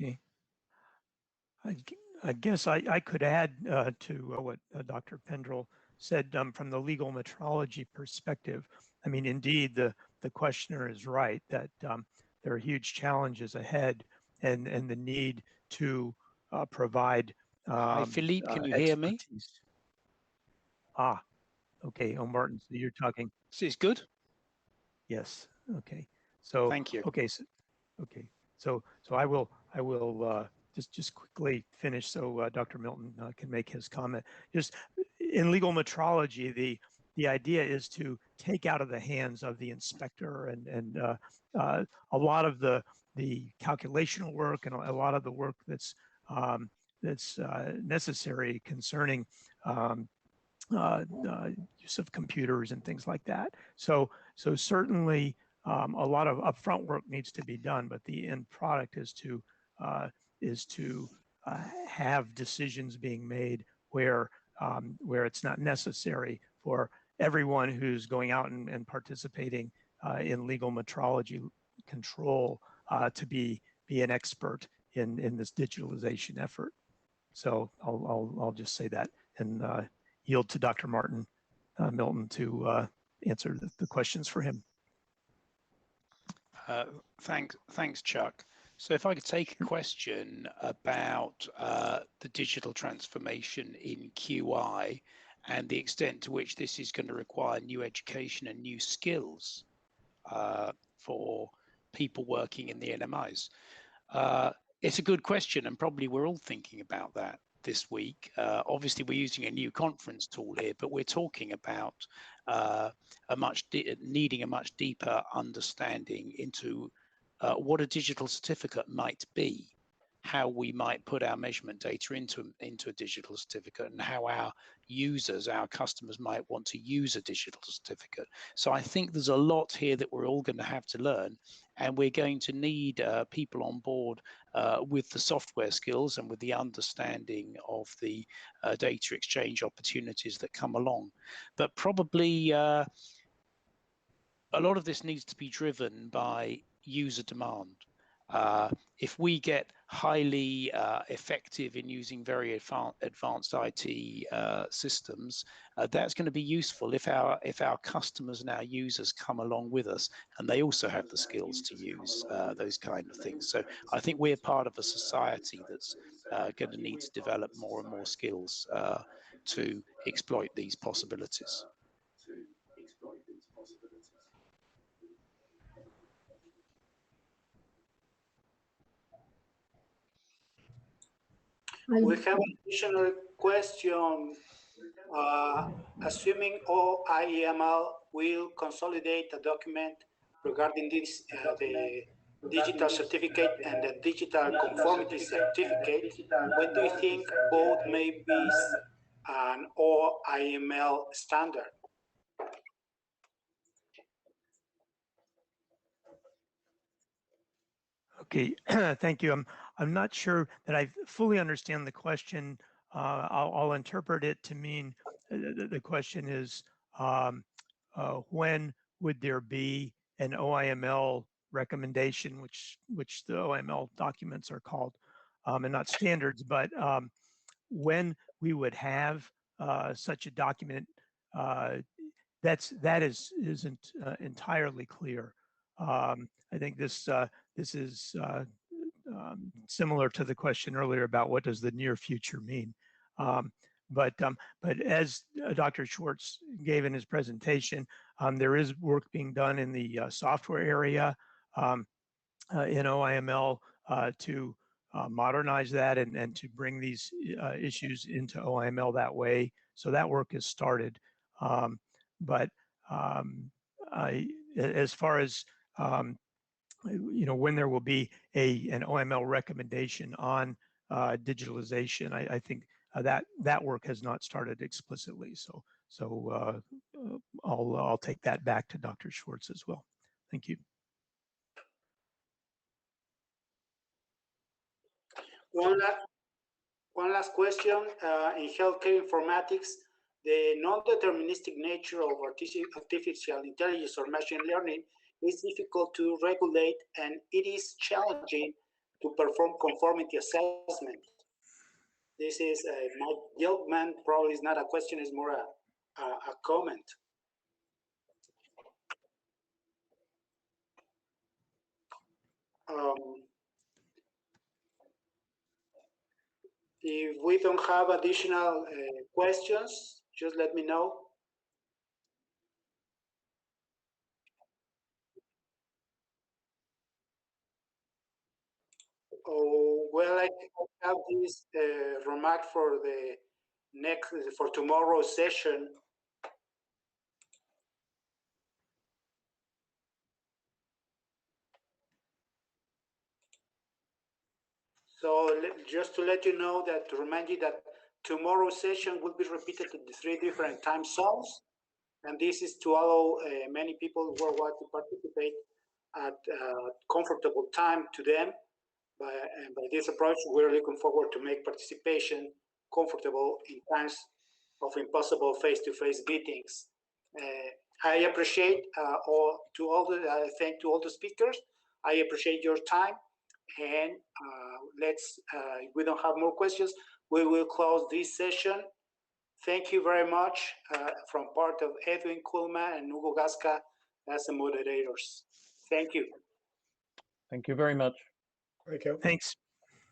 Speaker 9: Okay. I guess I could add to what Dr. Pendrell said from the legal metrology perspective. I mean, indeed, the questioner is right that there are huge challenges ahead and the need to provide
Speaker 10: Hi, Philippe, can you hear me?
Speaker 9: Ah, okay. Oh, Martin, so you're talking.
Speaker 10: Is this good?
Speaker 9: Yes. Okay. So
Speaker 10: thank you.
Speaker 9: Okay. So I will just quickly finish so Dr. Milton can make his comment. Just in legal metrology, the idea is to take out of the hands of the inspector and a lot of the calculational work and a lot of the work that's necessary concerning use of computers and things like that. So certainly a lot of upfront work needs to be done, but the end product is to have decisions being made where it's not necessary for everyone who's going out and participating in legal metrology control to be an expert in this digitalization effort. So I'll just say that and yield to Dr. Martin Milton to answer the questions for him.
Speaker 10: Thanks, Chuck. So if I could take a question about the digital transformation in QI and the extent to which this is going to require new education and new skills for people working in the NMIs. It's a good question, and probably we're all thinking about that this week. Obviously, we're using a new conference tool here, but we're talking about needing a much deeper understanding into what a digital certificate might be, how we might put our measurement data into a digital certificate, and how our users, our customers, might want to use a digital certificate. So I think there's a lot here that we're all going to have to learn, and we're going to need people on board with the software skills and with the understanding of the data exchange opportunities that come along. But probably a lot of this needs to be driven by user demand. If we get highly effective in using very advanced IT systems, that's going to be useful if our customers and our users come along with us, and they also have the skills to use those kind of things. So I think we're part of a society that's going to need to develop more and more skills to exploit these possibilities.
Speaker 1: We have an additional question. Assuming OIML will consolidate a document regarding this, the digital certificate and the digital conformity certificate, when do you think both may be an OIML standard?
Speaker 9: Okay, thank you. I'm not sure that I fully understand the question. I'll interpret it to mean the question is when would there be an OIML recommendation, which the OIML documents are called, and not standards, but when we would have such a document. That isn't entirely clear. I think this is similar to the question earlier about what does the near future mean. But as Dr. Schwartz gave in his presentation, there is work being done in the software area in OIML to modernize that and to bring these issues into OIML that way. So that work is started. But as far as when there will be an OIML recommendation on digitalization, I think that work has not started explicitly. So I'll take that back to Dr. Schwartz as well. Thank you.
Speaker 1: One last question. In healthcare informatics, the non-deterministic nature of artificial intelligence or machine learning is difficult to regulate, and it is challenging to perform conformity assessment. This is Mike Gilman, probably is not a question, it's more a comment. If we don't have additional questions, just let me know. Oh, well, I have this remark for the for tomorrow's session. So just to let you know that, to remind you that tomorrow's session will be repeated in the 3 different time zones. And this is to allow many people worldwide to participate at comfortable time to them. By this approach, we're looking forward to make participation comfortable in times of impossible face-to-face meetings. I appreciate thank to all the speakers. I appreciate your time, and if we don't have more questions, we will close this session. Thank you very much from part of Edwin Kuhlman and Hugo Gasca as the moderators. Thank you.
Speaker 4: Thank you very much.
Speaker 2: Thank you.
Speaker 9: Thanks.